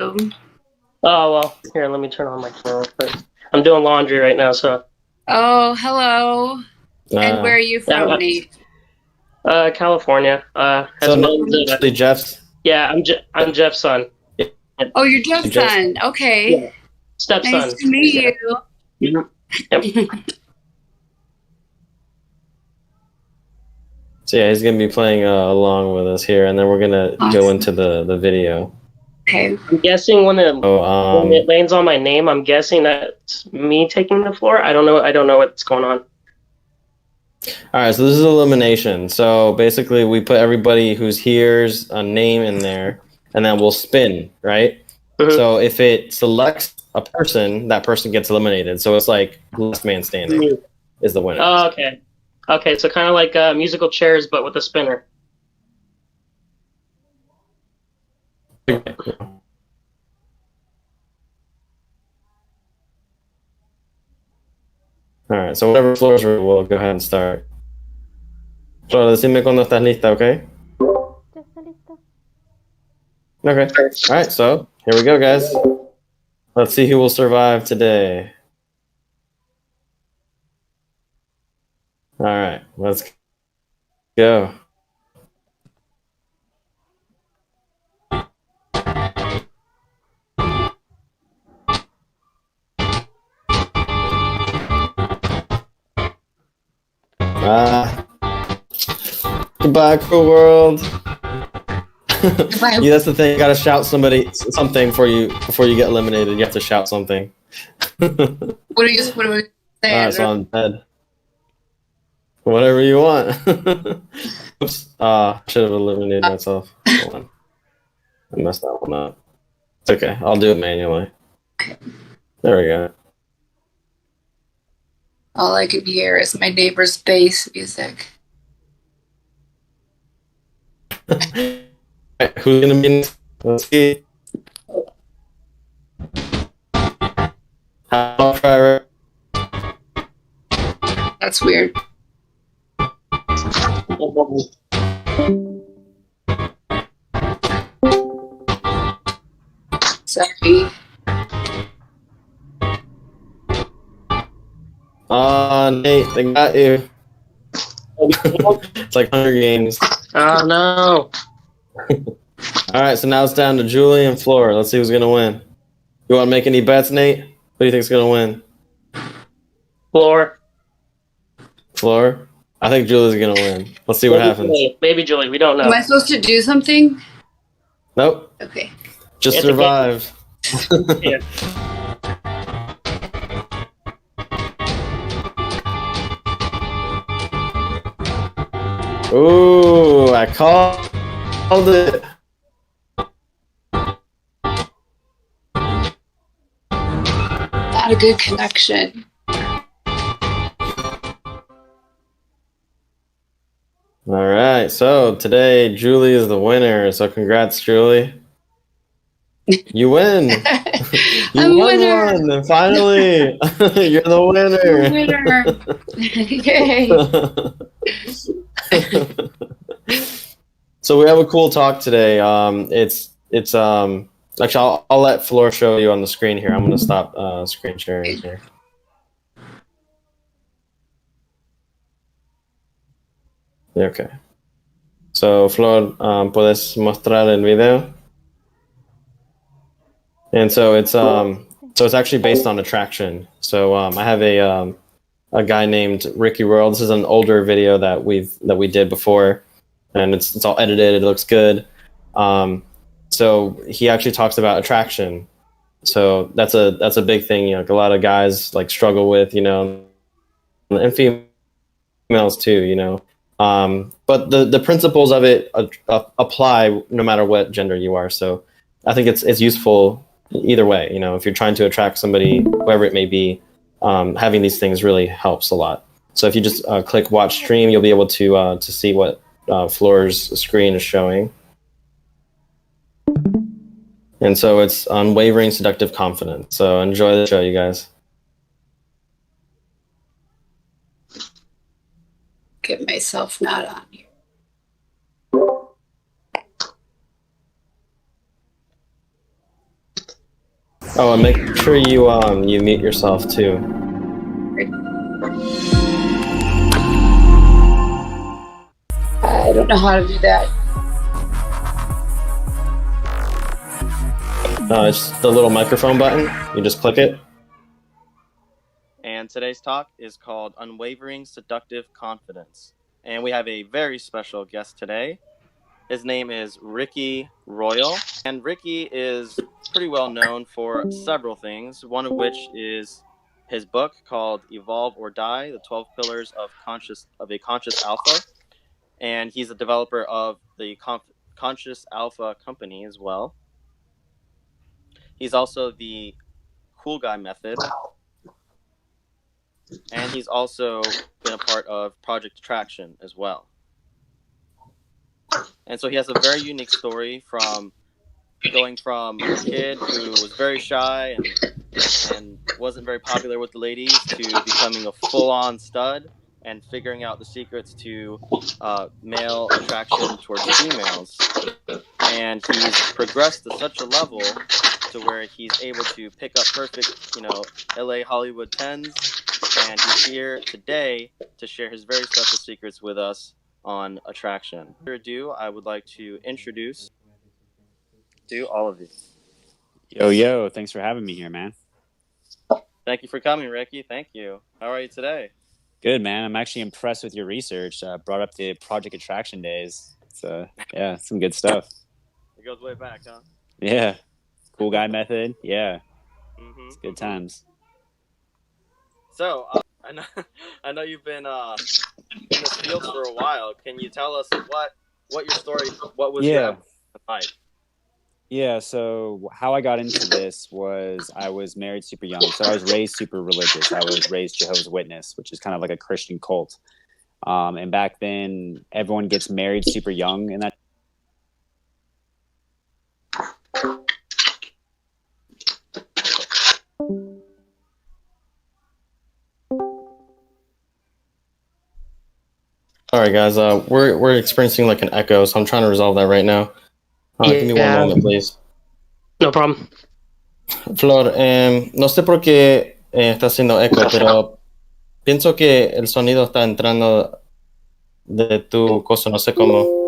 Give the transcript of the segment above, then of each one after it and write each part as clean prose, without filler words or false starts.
Oh, well, here, let me turn on my camera real quick. I'm doing laundry right now, so. hello. And where Uh, are you Yeah, from, Nate? California. so Has been, actually, Jeff's. yeah, I'm Jeff's son. Oh, you're Jeff's Jeff. son. Okay. Yeah, Nice stepson. to meet Yeah. you. Mhm. Yep. So yeah, he's gonna be playing along with us here, and then we're gonna go Awesome. into the video. Okay. I'm guessing when So it lands on my name, I'm guessing that's me taking the floor. I don't know. I don't know what's going on. all right, so this is elimination. So basically, we put everybody who's here's a name in there, and then we'll spin, right? Mhm. So if it selects a person, that person gets eliminated. So it's like last man standing is the winner. Oh, okay. Okay, so kind of like musical chairs, but with a spinner. All right, so whatever floors we'll go ahead and start. So decime cuando estás lista, okay? Okay. All right, so here we go, guys. Let's see who will survive today. All right, let's go. Goodbye, cool world. Yeah, that's the thing. You gotta shout something for you before you get eliminated. You have to shout something. What are you saying? All right, so I'm dead. Whatever you want. Oops. Should have eliminated myself. Hold on. I messed that one up. It's okay. I'll do it manually. There we go. All I can hear is my neighbor's bass music. Right, who's gonna be next? Let's see. That's weird. Sorry. Nate, they got you. It's like Hunger Games. Oh no! All right, so now it's down to Julie and Flora. Let's see who's gonna win. You want to make any bets, Nate? Who do you think's gonna win? Floor. Flora? I think Julie's gonna win. Let's see what happens. Maybe Julie. We don't know. Am I supposed to do something? Nope. Okay. Just It's a game. survive. Yeah. Ooh, I called it. Not a good connection. All right, so today Julie is the winner. So congrats, Julie. You win. I'm won winner. one. Finally, you're the winner. Yay. So we have a cool talk today. It's actually I'll let Flora show you on the screen here. I'm gonna stop screen sharing here. Okay. So Flor, puedes mostrar el video. And so it's actually based on attraction. So I have a guy named Ricky World. This is an older video that we did before, and it's all edited. It looks good. So he actually talks about attraction. So that's a big thing. You know, a lot of guys like struggle with, you know, and females too. You know, but the principles of it apply no matter what gender you are. So I think it's useful either way. You know, if you're trying to attract somebody, whoever it may be, having these things really helps a lot. So if you just click watch stream, you'll be able to see what Flora's screen is showing. And so it's Unwavering Seductive Confidence. So enjoy the show, you guys. Get myself not on here. Oh, and make sure you you mute yourself too. I don't know how to do that. It's the little microphone button. You just click it. And today's talk is called Unwavering Seductive Confidence. And we have a very special guest today. His name is Ricky Royal. And Ricky is pretty well known for several things, one of which is his book called Evolve or Die, The 12 Pillars of a Conscious Alpha. And he's a developer of the Conscious Alpha company as well. He's also the Cool Guy Method. And he's also been a part of Project Attraction as well. And so he has a very unique story from going from a kid who was very shy and wasn't very popular with the ladies to becoming a full-on stud and figuring out the secrets to male attraction towards females. And he's progressed to such a level to where he's able to pick up perfect, LA Hollywood 10s. And he's here today to share his very special secrets with us on attraction. Without further ado, I would like to introduce to all of you. Yo, thanks for having me here, man. Thank you for coming, Ricky. Thank you. How are you today? Good, man. I'm actually impressed with your research. Brought up the Project Attraction days. So, yeah, some good stuff. It goes way back, huh? Yeah. Cool Guy Method. Yeah. It's good times. So, I know you've been in this field for a while. Can you tell us what your story, what was your like? Yeah, so how I got into this was I was married super young. So I was raised super religious. I was raised Jehovah's Witness, which is kind of like a Christian cult. And back then, everyone gets married super young. And that. All right, guys. We're experiencing like an echo, so I'm trying to resolve that right now. Give me one moment, please. No problem. Flor, no sé por qué está haciendo eco, pero pienso que el sonido está entrando de tu cosa, no sé cómo.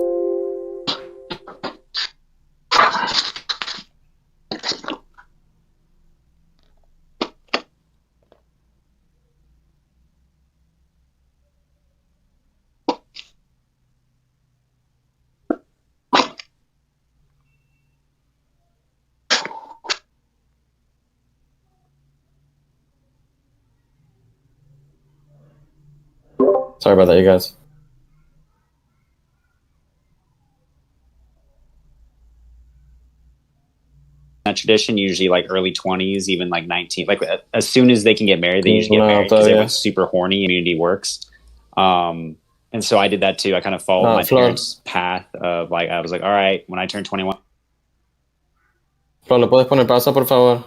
Sorry about that, you guys. That tradition, usually like early 20s, even like 19. Like as soon as they can get married, they usually get married because everyone's super horny. Community works. And so I did that too. I kind of followed my parents' path of like, I was like, all right, when I turn 21. Flor, ¿le puedes poner pausa, por favor?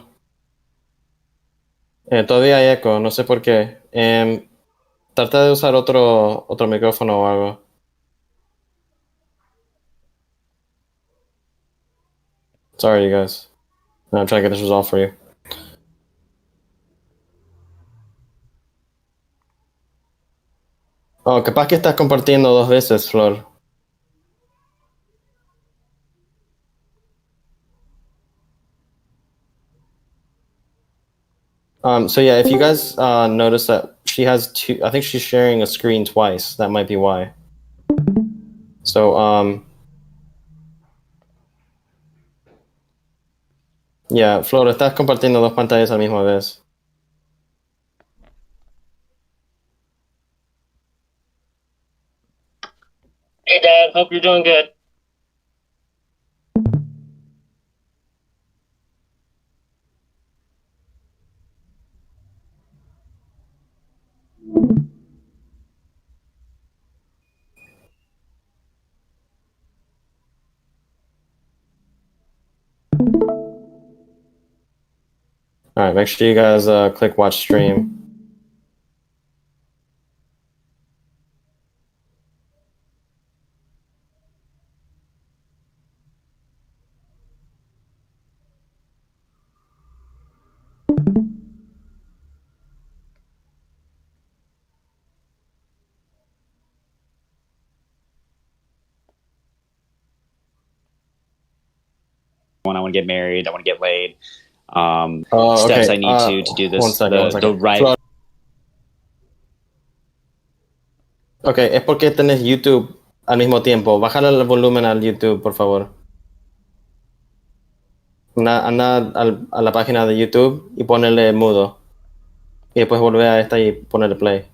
Todavía hay eco, no sé por qué. Trata de usar otro micrófono o algo. Sorry, you guys. I'm trying to get this resolved for you. Oh, capaz que estás compartiendo dos veces, Flor. So yeah, if you guys notice that she has two, I think she's sharing a screen twice. That might be why. So yeah, Flor, estás compartiendo dos pantallas a la misma vez. Hey, Dad. Hope you're doing good. All right, make sure you guys click watch stream. when I want to get married, I want to get laid. Okay. Steps I need to do this. One second. The right. Flor. Ok, es porque tenés YouTube al mismo tiempo. Bájale el volumen al YouTube, por favor. Anda a la página de YouTube y ponele mudo. Y después volver a esta y ponerle play.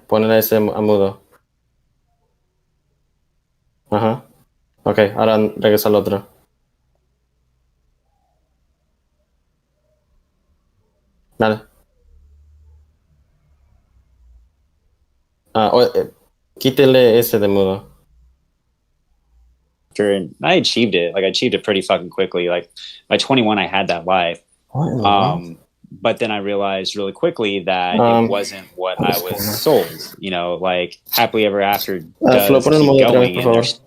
Ponele ese a mudo. Ajá. Ok, ahora regresa al otro. Dale. Quítele ese de mudo. And I achieved it. Like I achieved it pretty fucking quickly. Like by 21, I had that life. But then I realized really quickly that it wasn't what I was sold. You know, like happily ever after does keep going. And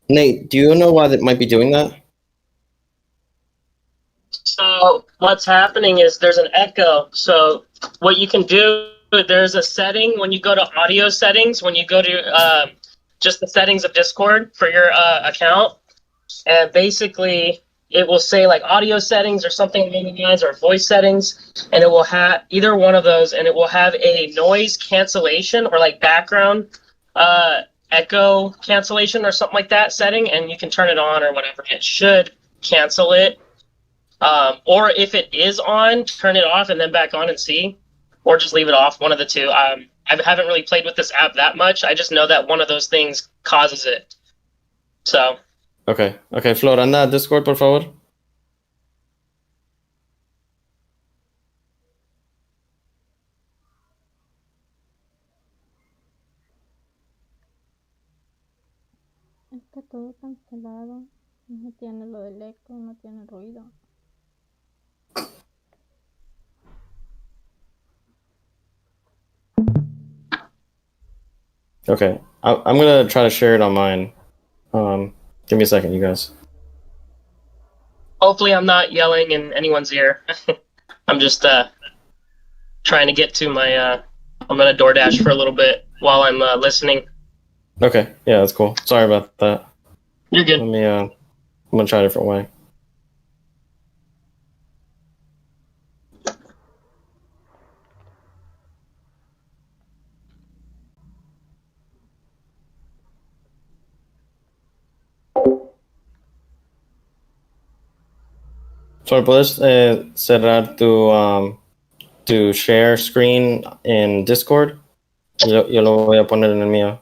Nate, do you know why that might be doing that? So what's happening is there's an echo. So what you can do, there's a setting when you go to audio settings, when you go to just the settings of Discord for your account, and basically it will say like audio settings or something along those lines, or voice settings, and it will have either one of those, and it will have a noise cancellation or like background echo cancellation or something like that setting, and you can turn it on or whatever. It should cancel it. Or if it is on, turn it off and then back on and see, or just leave it off, one of the two. I haven't really played with this app that much. I just know that one of those things causes it. So. Okay, Flor, anda a Discord, por favor. Está todo cancelado. No tiene lo del eco, no tiene ruido. Okay, I'm gonna try to share it on mine. Give me a second, you guys. Hopefully I'm not yelling in anyone's ear. I'm just trying to get to my I'm gonna DoorDash for a little bit while I'm listening. Okay, yeah, that's cool. Sorry about that. You're good. I'm gonna try a different way. So, puedes cerrar tu share screen en Discord. Yo lo voy a poner en el mío.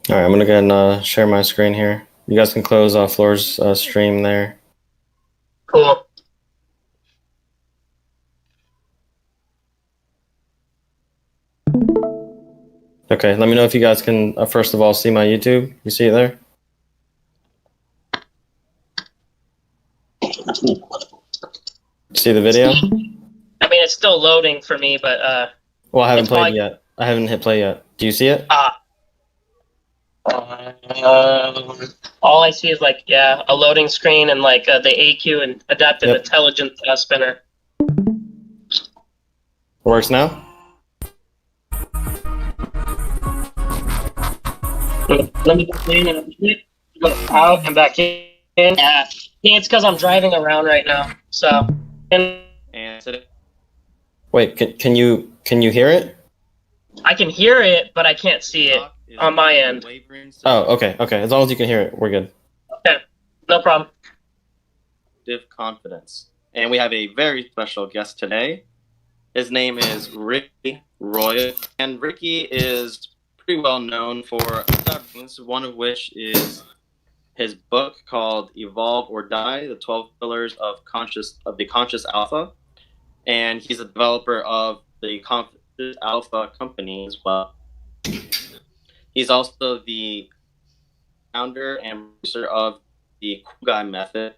All right, I'm gonna go ahead and share my screen here. You guys can close Floor's stream there. Cool. Okay, let me know if you guys can first of all see my YouTube. You see it there? See the video? I mean, it's still loading for me, but well, I haven't played yet. I haven't hit play yet. Do you see it? All I see is like, a loading screen and like the AQ and adaptive intelligence spinner. Works now? Let me go in and go out and back in. Yeah, I think it's because I'm driving around right now. So, And today, Wait, can you hear it? I can hear it, but I can't see it on my end. Oh, okay. As long as you can hear it, we're good. Okay, no problem. Confidence. And we have a very special guest today. His name is Ricky Roy, and Ricky is pretty well known for things, one of which is his book called Evolve or Die: The 12 Pillars of the Conscious Alpha. And he's a developer of the Conscious Alpha company as well. He's also the founder and producer of the Cool Guy Method.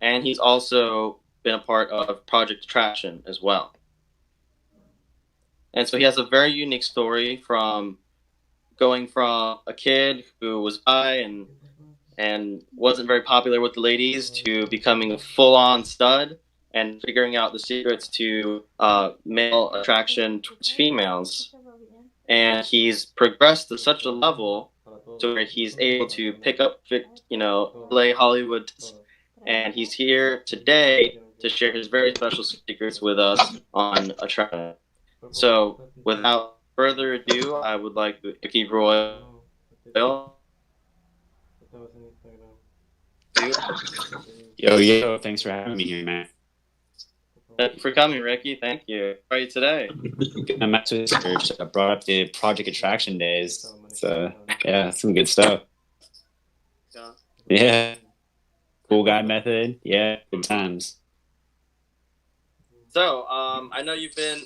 And he's also been a part of Project Attraction as well. And so he has a very unique story from going from a kid who was shy and wasn't very popular with the ladies to becoming a full-on stud and figuring out the secrets to male attraction towards females. And he's progressed to such a level to where he's able to pick up, LA, Hollywood, and he's here today to share his very special secrets with us on attraction. So, without further ado, I would like to keep Roy. Yo, thanks for having me here, man. Thank you for coming, Ricky. Thank you. How are you today? I'm actually research. I brought up the Project Attraction days. So, yeah, some good stuff. Yeah. Cool Guy Method. Yeah, good times. So, I know you've been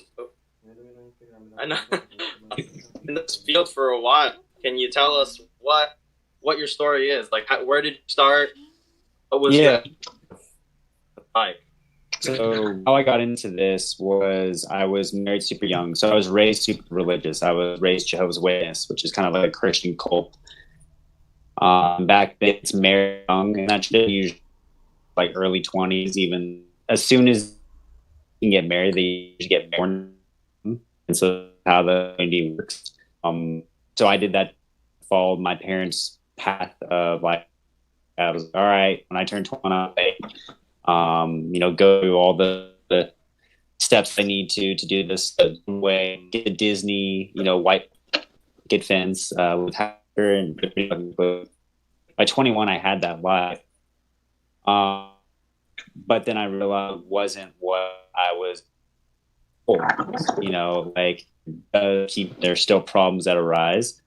in this field for a while. Can you tell us what your story is? Like, where did you start? What was it like? So how I got into this was I was married super young. So I was raised super religious. I was raised Jehovah's Witness, which is kind of like a Christian cult. Back then, it's married young, and that's usually like early 20s. Even as soon as you can get married, they usually get born. And so how the community works. So I did that, followed my parents' path of like, I was all right when I turned 20. Go through all the steps I need to do this the way, get to Disney, white picket fence with her, and by 21 I had that life. But then I realized it wasn't what I was for. There's still problems that arise.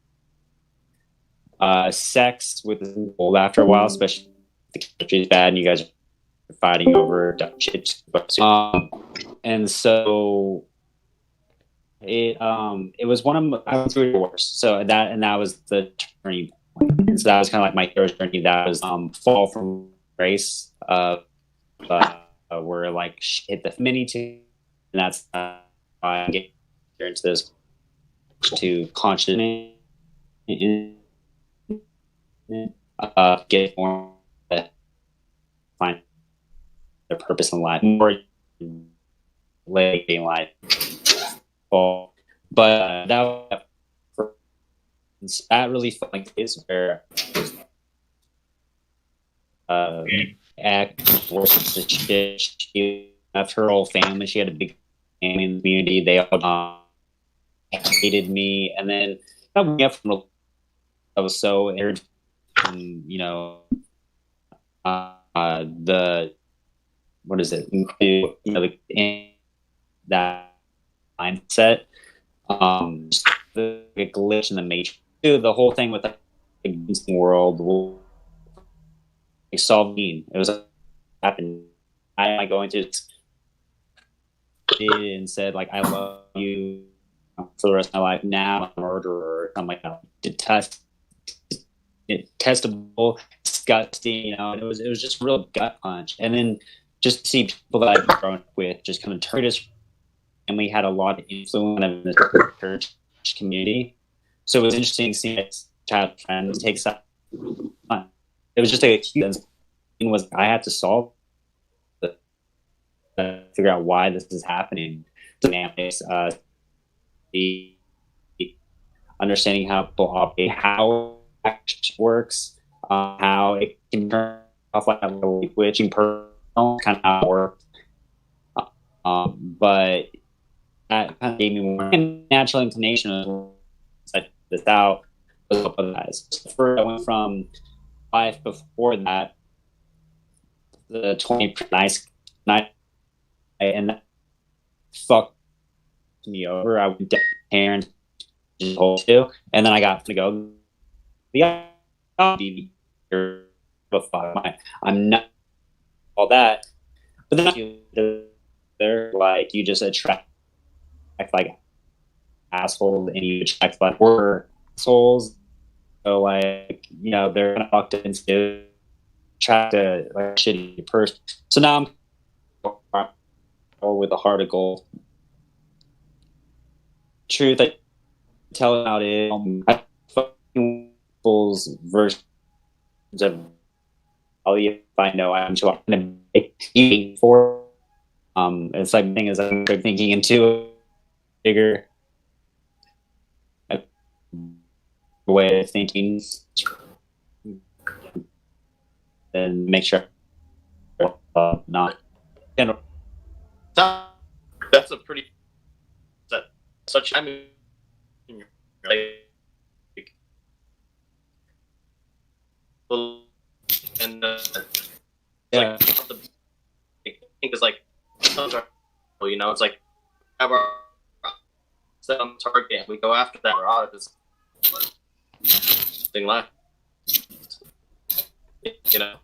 Sex with the old after a while, especially if the country's bad and you guys are fighting over dumb shit. And so it was I went through a divorce. So that was the turning point. And so that was kind of like my hero's journey. That was fall from grace where like hit the mini too, and that's I get into this to consciousness. Get more find their purpose in life, more living life. But that really felt like is where act works the shit. She left her whole family. She had a big family in the community. They all hated me, and then I was so aired. What is it? That mindset. The glitch in the matrix. The whole thing with the world. Solving it was happened. I am going to and said like I love you for the rest of my life. Now I'm a murderer. I'm like testable, disgusting. And it was just a real gut punch. And then just to see people that I've grown up with just kind of turn us, and we had a lot of influence in the church community. So it was interesting seeing a child friend take that. It was just like a huge thing was I had to solve figure out why this is happening. understanding how people operate, how it actually works, how it can turn off like a little witching personal, kind of how it works. But that kind of gave me more natural inclination of this out. First, I went from life before that, the 20 nice night, and that fucked me over. I went down and too, and then I got to go the but fuck, I'm not all that. But then they're like, you just attract like assholes, and you attract like we're assholes. So like, you know, they're kind of fucked into attract a like shitty person. So now I'm with a heart of gold. Truth, I tell about it. I fucking people's versions of if I know I'm trying to make for. It's like thing is I'm thinking into a bigger way of thinking, and make sure not. That's a pretty such time in your life. And Yeah. like the big thing is like, you know, it's like have our set on target and we go after that, or oh, this thing left, you know.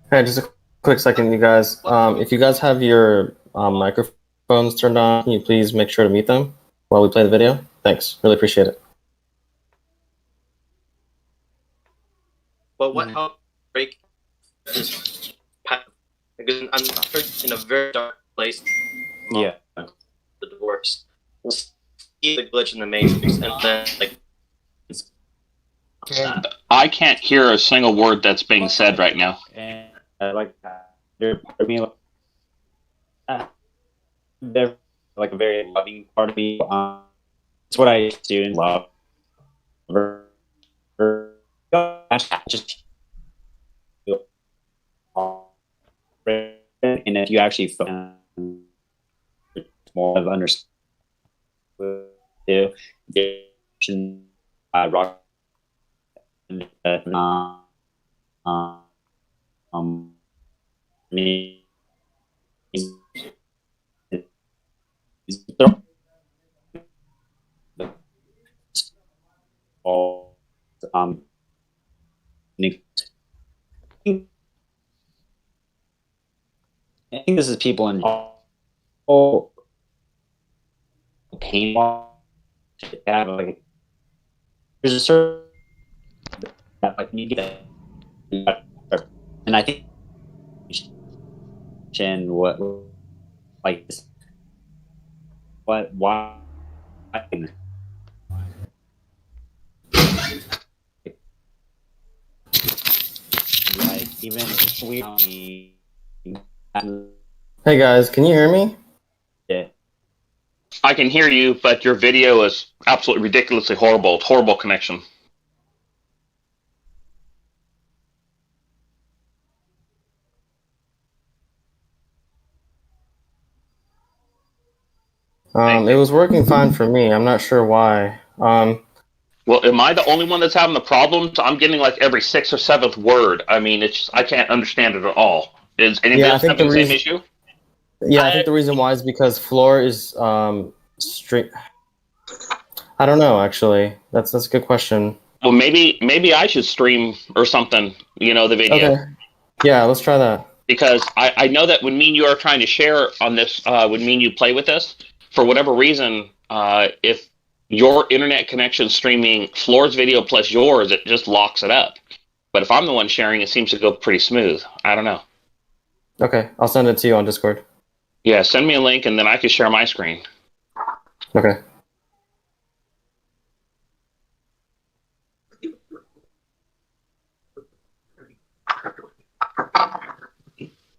Hey, just a quick second, you guys. If you guys have your microphones turned on, can you please make sure to mute them while we play the video? Thanks. Really appreciate it. But what helped break this path? Because I'm in a very dark place. Yeah. The divorce. We'll see the glitch in the matrix, and then like. I can't hear a single word that's being said right now. And I like that. They're part of me. They're like a very loving part of me. It's what I do and love. Just and if you actually more of understand rock me all I think this is people in pain. Have like there's a certain that like you get that, and I think what like what why like even if we Hey guys, can you hear me? yeah. I can hear you, but your video is absolutely ridiculously horrible. Horrible connection. It was working fine for me. I'm not sure why. Well, am I the only one that's having the problems? I'm getting like every sixth or seventh word. I mean, it's I can't understand it at all. Is anybody else having the same issue? Yeah, I think the reason why is because Floor is straight. I don't know, actually. That's a good question. Well, maybe I should stream or something. You know, the video. Okay. Yeah, let's try that. Because I know that when me and you are trying to share on this, when me and you play with this, for whatever reason, if your internet connection streaming Floor's video plus yours, it just locks it up. But if I'm the one sharing, it seems to go pretty smooth. I don't know. Okay, I'll send it to you on Discord. Yeah, send me a link and then I can share my screen. Okay.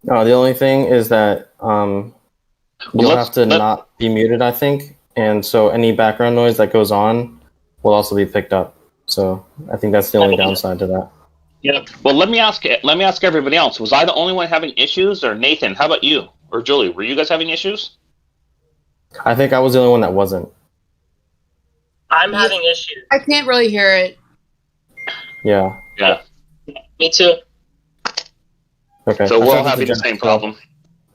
Oh, the only thing is that you'll have to not be muted, I think. and so any background noise that goes on will also be picked up. So I think that's the only downside to that. Yeah. Well, let me ask everybody else. Was I the only one having issues, or Nathan? How about you or Julie? Were you guys having issues? I think I was the only one that wasn't. I'm having issues. I can't really hear it. Yeah. Yeah. Me too. Okay. So I we're sent all it to having the Jeff, same so- problem.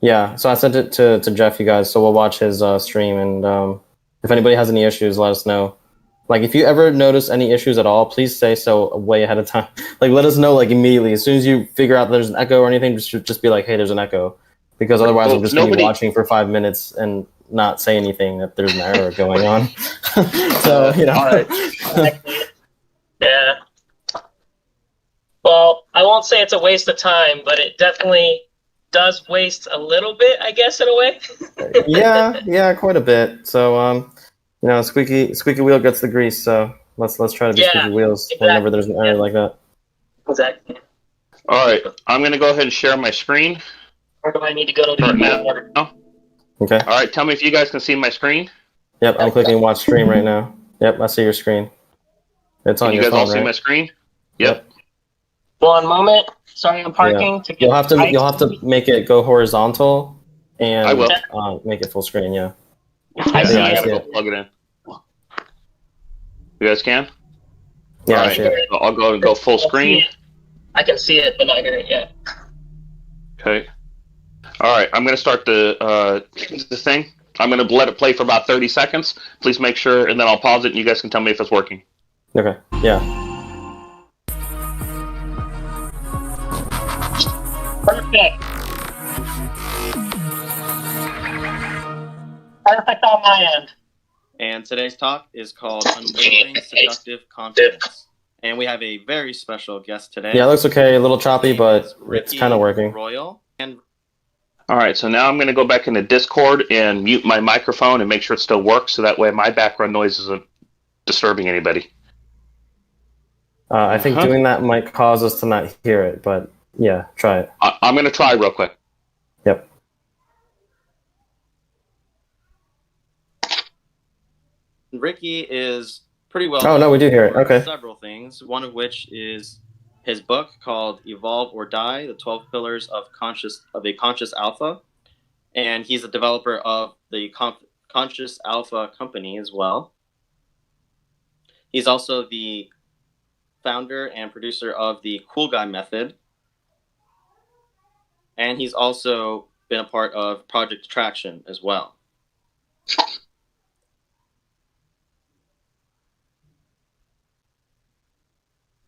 Yeah. So I sent it to Jeff, you guys. So we'll watch his stream, and if anybody has any issues, let us know. Like, if you ever notice any issues at all, please say so way ahead of time. Like, let us know, like, immediately. As soon as you figure out there's an echo or anything, just be like, hey, there's an echo. Because otherwise Well, I'm just going to be watching for 5 minutes and not say anything that there's an error going on. So, you know. All right. Yeah. Well, I won't say it's a waste of time, but it definitely does waste a little bit, I guess, in a way. yeah, quite a bit. So, you know, squeaky wheel gets the grease. So let's try to be squeaky wheels whenever there's an error like that. Exactly. All right. I'm going to go ahead and share my screen. Or do I need to go to Right the now. Okay. All right. Tell me if you guys can see my screen. Yep, I'm clicking watch stream right now. Yep, I see your screen. It's on Can you your guys all phone, see right? my screen? Yep. One moment. Sorry, I'm parking. Yeah. To get You'll have to make it go horizontal and I will. make it full screen. Yeah. I Yeah, see I it. gotta go plug it in. You guys can? Yeah, All I right. see it. I'll go and go full screen. I can see it, but not hear it yet. Okay. All right. I'm going to start the thing. I'm going to let it play for about 30 seconds. Please make sure, and then I'll pause it, and you guys can tell me if it's working. Okay. Yeah. Perfect. Perfect on my end. And today's talk is called Unwavering Seductive Confidence. And we have a very special guest today. Yeah, it looks okay. A little choppy, but it's kind of working. Royal. And All right. So now I'm going to go back into Discord and mute my microphone and make sure it still works, so that way my background noise isn't disturbing anybody. I think doing that might cause us to not hear it, but yeah, try it. I'm going to try real quick. Yep. Ricky is pretty well. Oh, no, we do hear it. for Okay. Several things. One of which is his book called "Evolve or Die: The 12 Pillars of a Conscious Alpha," and he's a developer of the Conscious Alpha company as well. He's also the founder and producer of the Cool Guy Method, and he's also been a part of Project Attraction as well.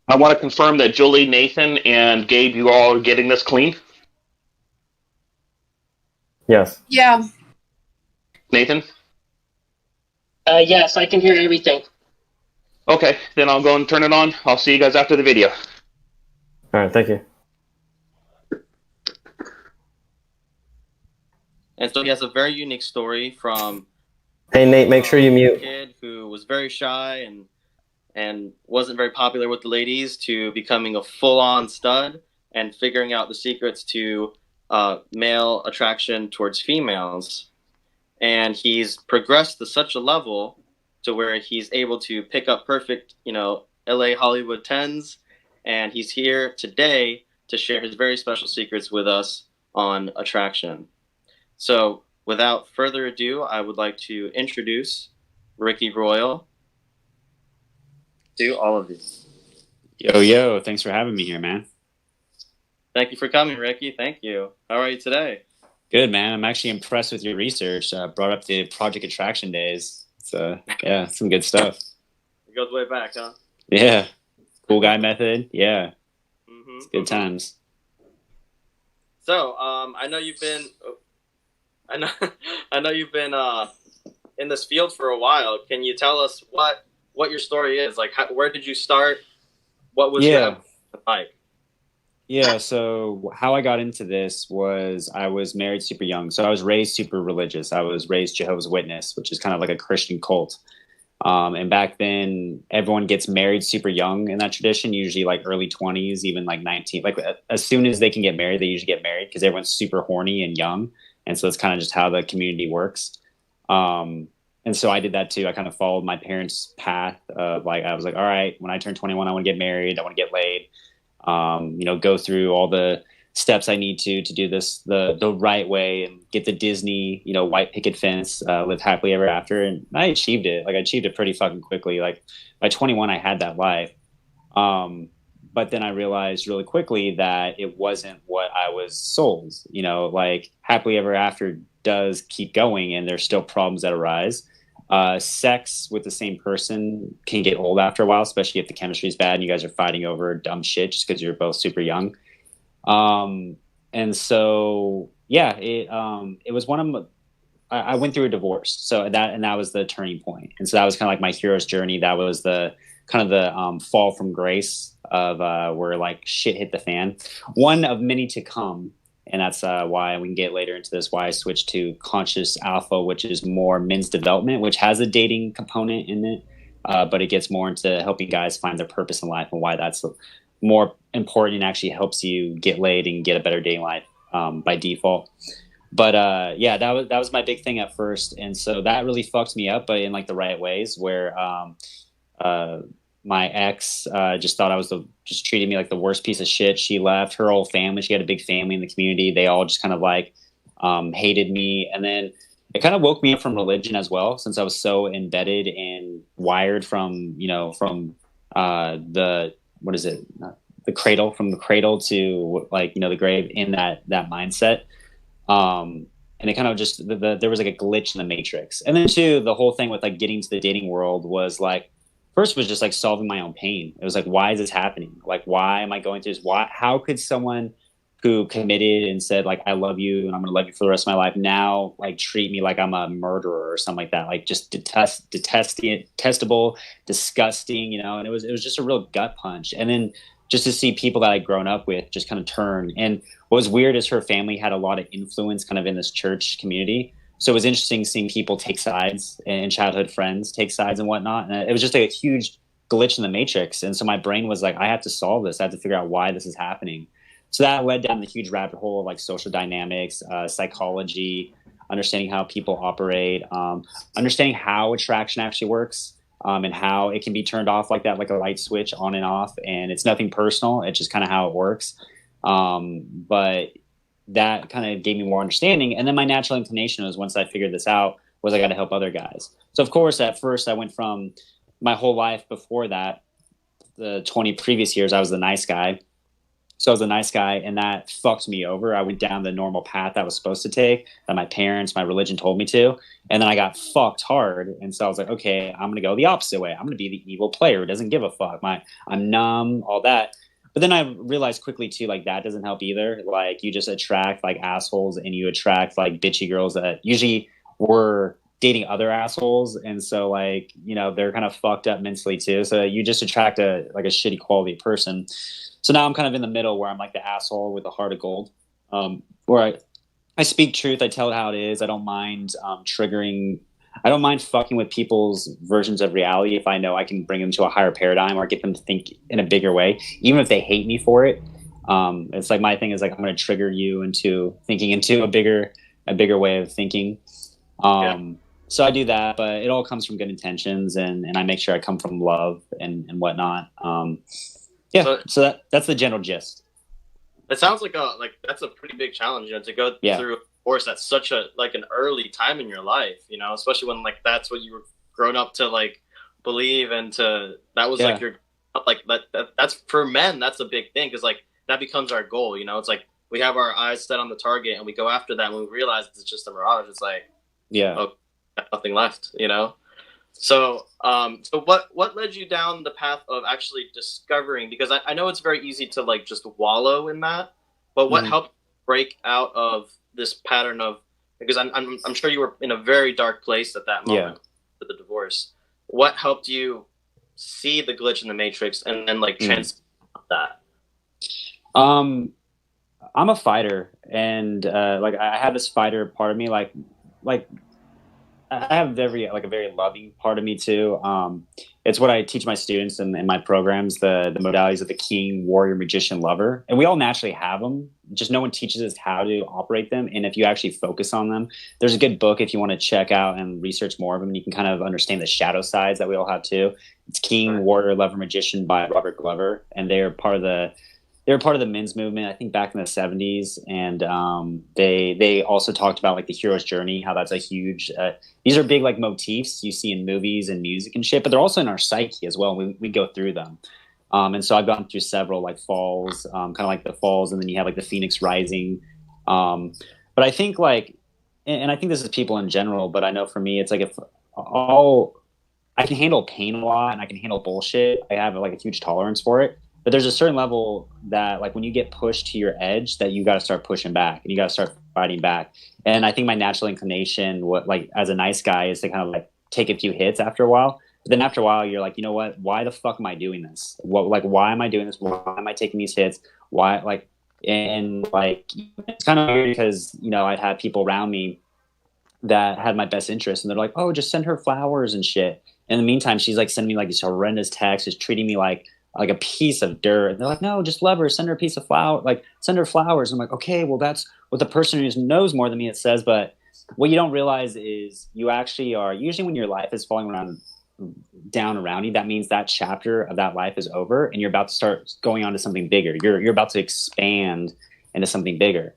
I want to confirm that Julie, Nathan, and Gabe, you all are getting this clean. Yes. Yeah. Nathan? Yes, I can hear everything. Okay, then I'll go and turn it on. I'll see you guys after the video. All right. Thank you. And so he has a very unique story from Hey, Nate, make sure you a mute. kid who was very shy and wasn't very popular with the ladies to becoming a full-on stud and figuring out the secrets to male attraction towards females. And he's progressed to such a level to where he's able to pick up perfect, LA Hollywood 10s. And he's here today to share his very special secrets with us on attraction. So without further ado, I would like to introduce Ricky Royal to all of you. Yo, thanks for having me here, man. Thank you for coming, Ricky. Thank you. How are you today? Good, man. I'm actually impressed with your research. Brought up the Project Attraction days. So, yeah, some good stuff. It goes way back, huh? Yeah. Cool Guy Method. Yeah. Mm-hmm. It's good times. So, I know you've been in this field for a while. Can you tell us what your story is? Like, where did you start? What was your like? Yeah, so how I got into this was I was married super young. So I was raised super religious. I was raised Jehovah's Witness, which is kind of like a Christian cult. And back then, everyone gets married super young in that tradition, usually like early 20s, even like 19. Like as soon as they can get married, they usually get married because everyone's super horny and young. And so it's kind of just how the community works. And so I did that too. I kind of followed my parents' path of like, I was like, all right, when I turn 21, I want to get married. I want to get laid. Go through all the steps I need to do this the right way and get the Disney, white picket fence, live happily ever after. And I achieved it. Like I achieved it pretty fucking quickly. Like by 21, I had that life. But then I realized really quickly that it wasn't what I was sold. Like happily ever after does keep going, and there's still problems that arise. Sex with the same person can get old after a while, especially if the chemistry is bad and you guys are fighting over dumb shit just because you're both super young. And so, yeah, it was one of I went through a divorce. So that was the turning point. And so that was kind of like my hero's journey. That was the kind of the fall from grace of where like shit hit the fan. One of many to come. And that's why we can get later into this, why I switched to Conscious Alpha, which is more men's development, which has a dating component in it. But it gets more into helping guys find their purpose in life and why that's more important and actually helps you get laid and get a better dating life by default. But yeah, that was my big thing at first. And so that really fucked me up, but in like the right ways where my ex just thought I was just treated me like the worst piece of shit. She left her whole family. She had a big family in the community. They all just kind of like hated me. And then it kind of woke me up from religion as well, since I was so embedded and wired from the cradle to like, the grave in that mindset. And it kind of just, there was like a glitch in the matrix. And then too, the whole thing with like getting to the dating world was like, first was just like solving my own pain. It was like, why is this happening? Like, why am I going through this? How could someone who committed and said like, I love you and I'm going to love you for the rest of my life now, like treat me like I'm a murderer or something like that? Like just detestable, disgusting, and it was just a real gut punch. And then just to see people that I'd grown up with just kind of turn. And what was weird is her family had a lot of influence kind of in this church community. So it was interesting seeing people take sides and childhood friends take sides and whatnot. And it was just a huge glitch in the matrix. And so my brain was like, I have to solve this. I have to figure out why this is happening. So that led down the huge rabbit hole of like social dynamics, psychology, understanding how people operate, understanding how attraction actually works, and how it can be turned off like that, like a light switch on and off. And it's nothing personal. It's just kind of how it works. But that kind of gave me more understanding. And then my natural inclination was, once I figured this out, was I got to help other guys. So of course, at first I went from my whole life before that, the 20 previous years, I was the nice guy. So I was a nice guy, and that fucked me over. I went down the normal path I was supposed to take, that my parents, my religion told me to. And then I got fucked hard. And so I was like, okay, I'm going to go the opposite way. I'm going to be the evil player who doesn't give a fuck. I'm numb, all that. But then I realized quickly too, like that doesn't help either. Like you just attract like assholes, and you attract like bitchy girls that usually were dating other assholes. And so like, they're kind of fucked up mentally too. So you just attract a shitty quality person. So now I'm kind of in the middle where I'm like the asshole with a heart of gold, where I speak truth. I tell it how it is. I don't mind triggering. I don't mind fucking with people's versions of reality if I know I can bring them to a higher paradigm or get them to think in a bigger way, even if they hate me for it. It's like my thing is like, I'm going to trigger you into thinking into a bigger way of thinking. So I do that, but it all comes from good intentions, and I make sure I come from love and whatnot. So that's the general gist. It sounds like that's a pretty big challenge, to go through a course that's such an early time in your life, especially when like that's what you were grown up to like believe, and that was like your that's for men, that's a big thing, because like that becomes our goal. It's like we have our eyes set on the target and we go after that, and we realize it's just a mirage. It's like nothing left. So what led you down the path of actually discovering? Because I know it's very easy to like just wallow in that, but what helped break out of this pattern of, because I'm sure you were in a very dark place at that moment with the divorce. What helped you see the glitch in the matrix and then like transcend that? I'm a fighter, and like I have this fighter part of me, like I have a very loving part of me too. It's what I teach my students in my programs, the modalities of the king, warrior, magician, lover. And we all naturally have them. Just no one teaches us how to operate them. And if you actually focus on them, there's a good book if you want to check out and research more of them. You can kind of understand the shadow sides that we all have too. It's King, Warrior, Lover, Magician by Robert Glover. And they're part of the men's movement, I think back in the 70s. And they also talked about like the hero's journey, how that's a huge, these are big like motifs you see in movies and music and shit, but they're also in our psyche as well. We go through them. And so I've gone through several like falls, kind of like the falls, and then you have like the Phoenix rising. But I think like, and I think this is people in general, but I know for me, it's like if I can handle pain a lot and I can handle bullshit. I have like a huge tolerance for it. But there's a certain level that like when you get pushed to your edge that you got to start pushing back and you got to start fighting back. And I think my natural inclination, like as a nice guy, is to kind of like take a few hits after a while. But then after a while, you're like, you know what? Why the fuck am I doing this? Why am I doing this? Why am I taking these hits? Why and it's kind of weird because, you know, I'd have people around me that had my best interest and they're like, oh, just send her flowers and shit. In the meantime, she's like sending me like these horrendous texts, just treating me like a piece of dirt. And they're like, no, just love her, send her a piece of flower, like send her flowers. And I'm like, okay, well, that's what the person who knows more than me it says. But what you don't realize is you actually are, usually when your life is falling down around you, that means that chapter of that life is over and you're about to start going on to something bigger. You're about to expand into something bigger.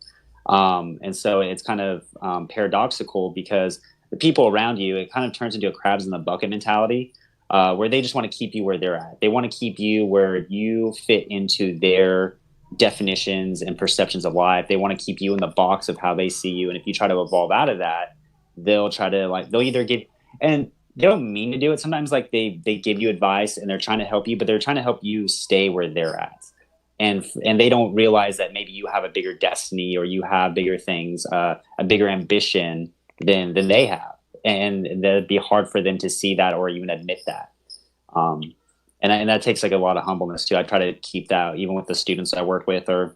And so it's kind of paradoxical because the people around you, it kind of turns into a crabs in the bucket mentality. Where they just want to keep you where they're at. They want to keep you where you fit into their definitions and perceptions of life. They want to keep you in the box of how they see you. And if you try to evolve out of that, they'll either give, and they don't mean to do it. Sometimes like they give you advice and they're trying to help you, but they're trying to help you stay where they're at. And they don't realize that maybe you have a bigger destiny or you have bigger things, a bigger ambition than they have. And that'd be hard for them to see that or even admit that. And that takes like a lot of humbleness too. I try to keep that even with the students I work with or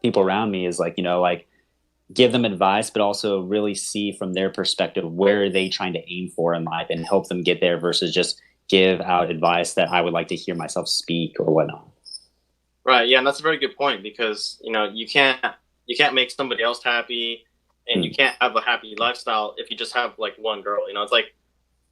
people around me is like, you know, like give them advice, but also really see from their perspective, where are they trying to aim for in life and help them get there versus just give out advice that I would like to hear myself speak or whatnot. Right. Yeah. And that's a very good point because, you know, you can't make somebody else happy. And you can't have a happy lifestyle if you just have like one girl. You know, it's like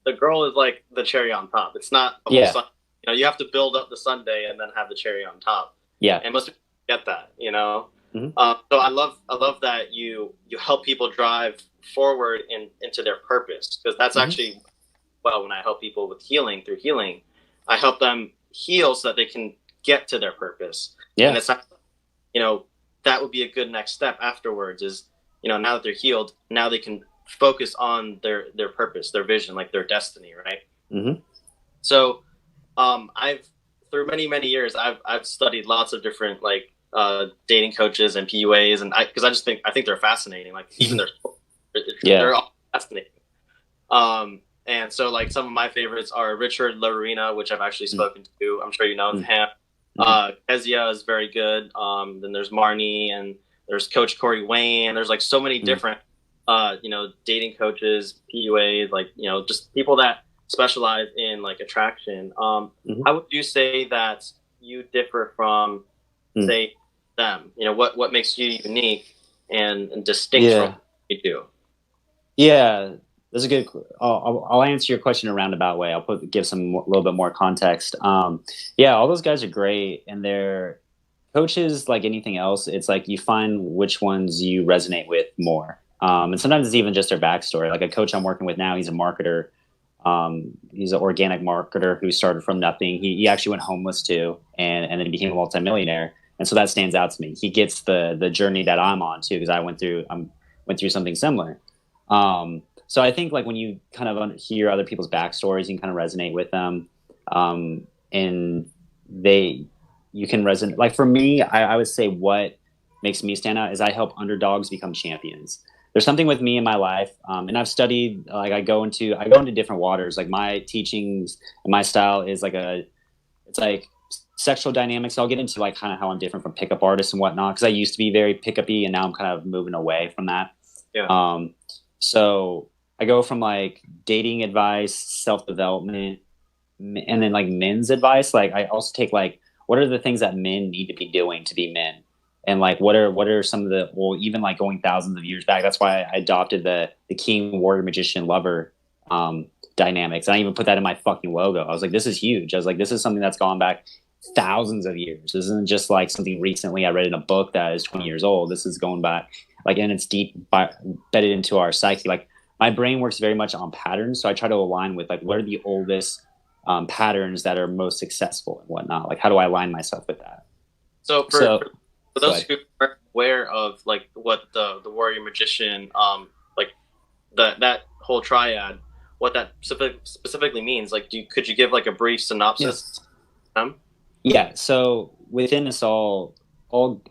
the girl is like the cherry on top. It's not a whole sun. You know, you have to build up the sundae and then have the cherry on top. Yeah, and most people get that. You know, so I love that you help people drive forward into their purpose because that's actually when I help people with healing through healing, I help them heal so that they can get to their purpose. Yeah, and it's not, you know, that would be a good next step afterwards is, you know, now that they're healed, now they can focus on their purpose, their vision, like their destiny, right? So, I've through many years, I've studied lots of different like dating coaches and PUAs, and because I think they're fascinating. Like even they're all fascinating. And so like some of my favorites are Richard Laurina, which I've actually spoken to. I'm sure you know him. Kezia is very good. Then there's Marnie and there's Coach Corey Wayne. There's like so many different, you know, dating coaches, PUAs, like, you know, just people that specialize in like attraction. How would you say that you differ from, say, them? You know, what makes you unique and distinct from what you do? Yeah, that's a good. I'll answer your question in a roundabout way. I'll give some little bit more context. Yeah, all those guys are great, and they're coaches like anything else. It's like you find which ones you resonate with more. And sometimes it's even just their backstory. Like a coach I'm working with now, he's a marketer. He's an organic marketer who started from nothing. He actually went homeless too, and then became a multimillionaire. And so that stands out to me. He gets the journey that I'm on too, because I went through something similar. So I think like when you kind of hear other people's backstories, you can kind of resonate with them, and you can resonate. Like for me, I would say what makes me stand out is I help underdogs become champions. There's something with me in my life, and I've studied. Like I go into different waters. Like my teachings and my style is it's like sexual dynamics. I'll get into like kind of how I'm different from pickup artists and whatnot, because I used to be very pickup-y, and now I'm kind of moving away from that. Yeah. So I go from like dating advice, self-development, and then like men's advice. Like I also take like, what are the things that men need to be doing to be men? And like, what are some of the, well, even like going thousands of years back, that's why I adopted the king, warrior, magician, lover dynamics. And I even put that in my fucking logo. I was like, this is huge. I was like, this is something that's gone back thousands of years. This isn't just like something recently I read in a book that is 20 years old. This is going back, like, and it's deep bedded into our psyche. Like my brain works very much on patterns. So I try to align with like, what are the oldest patterns that are most successful and whatnot? Like, how do I align myself with that? So for those who are aware of like what the warrior magician, like that whole triad, what that specifically means, like, could you give like a brief synopsis? Yes. Yeah. So within us all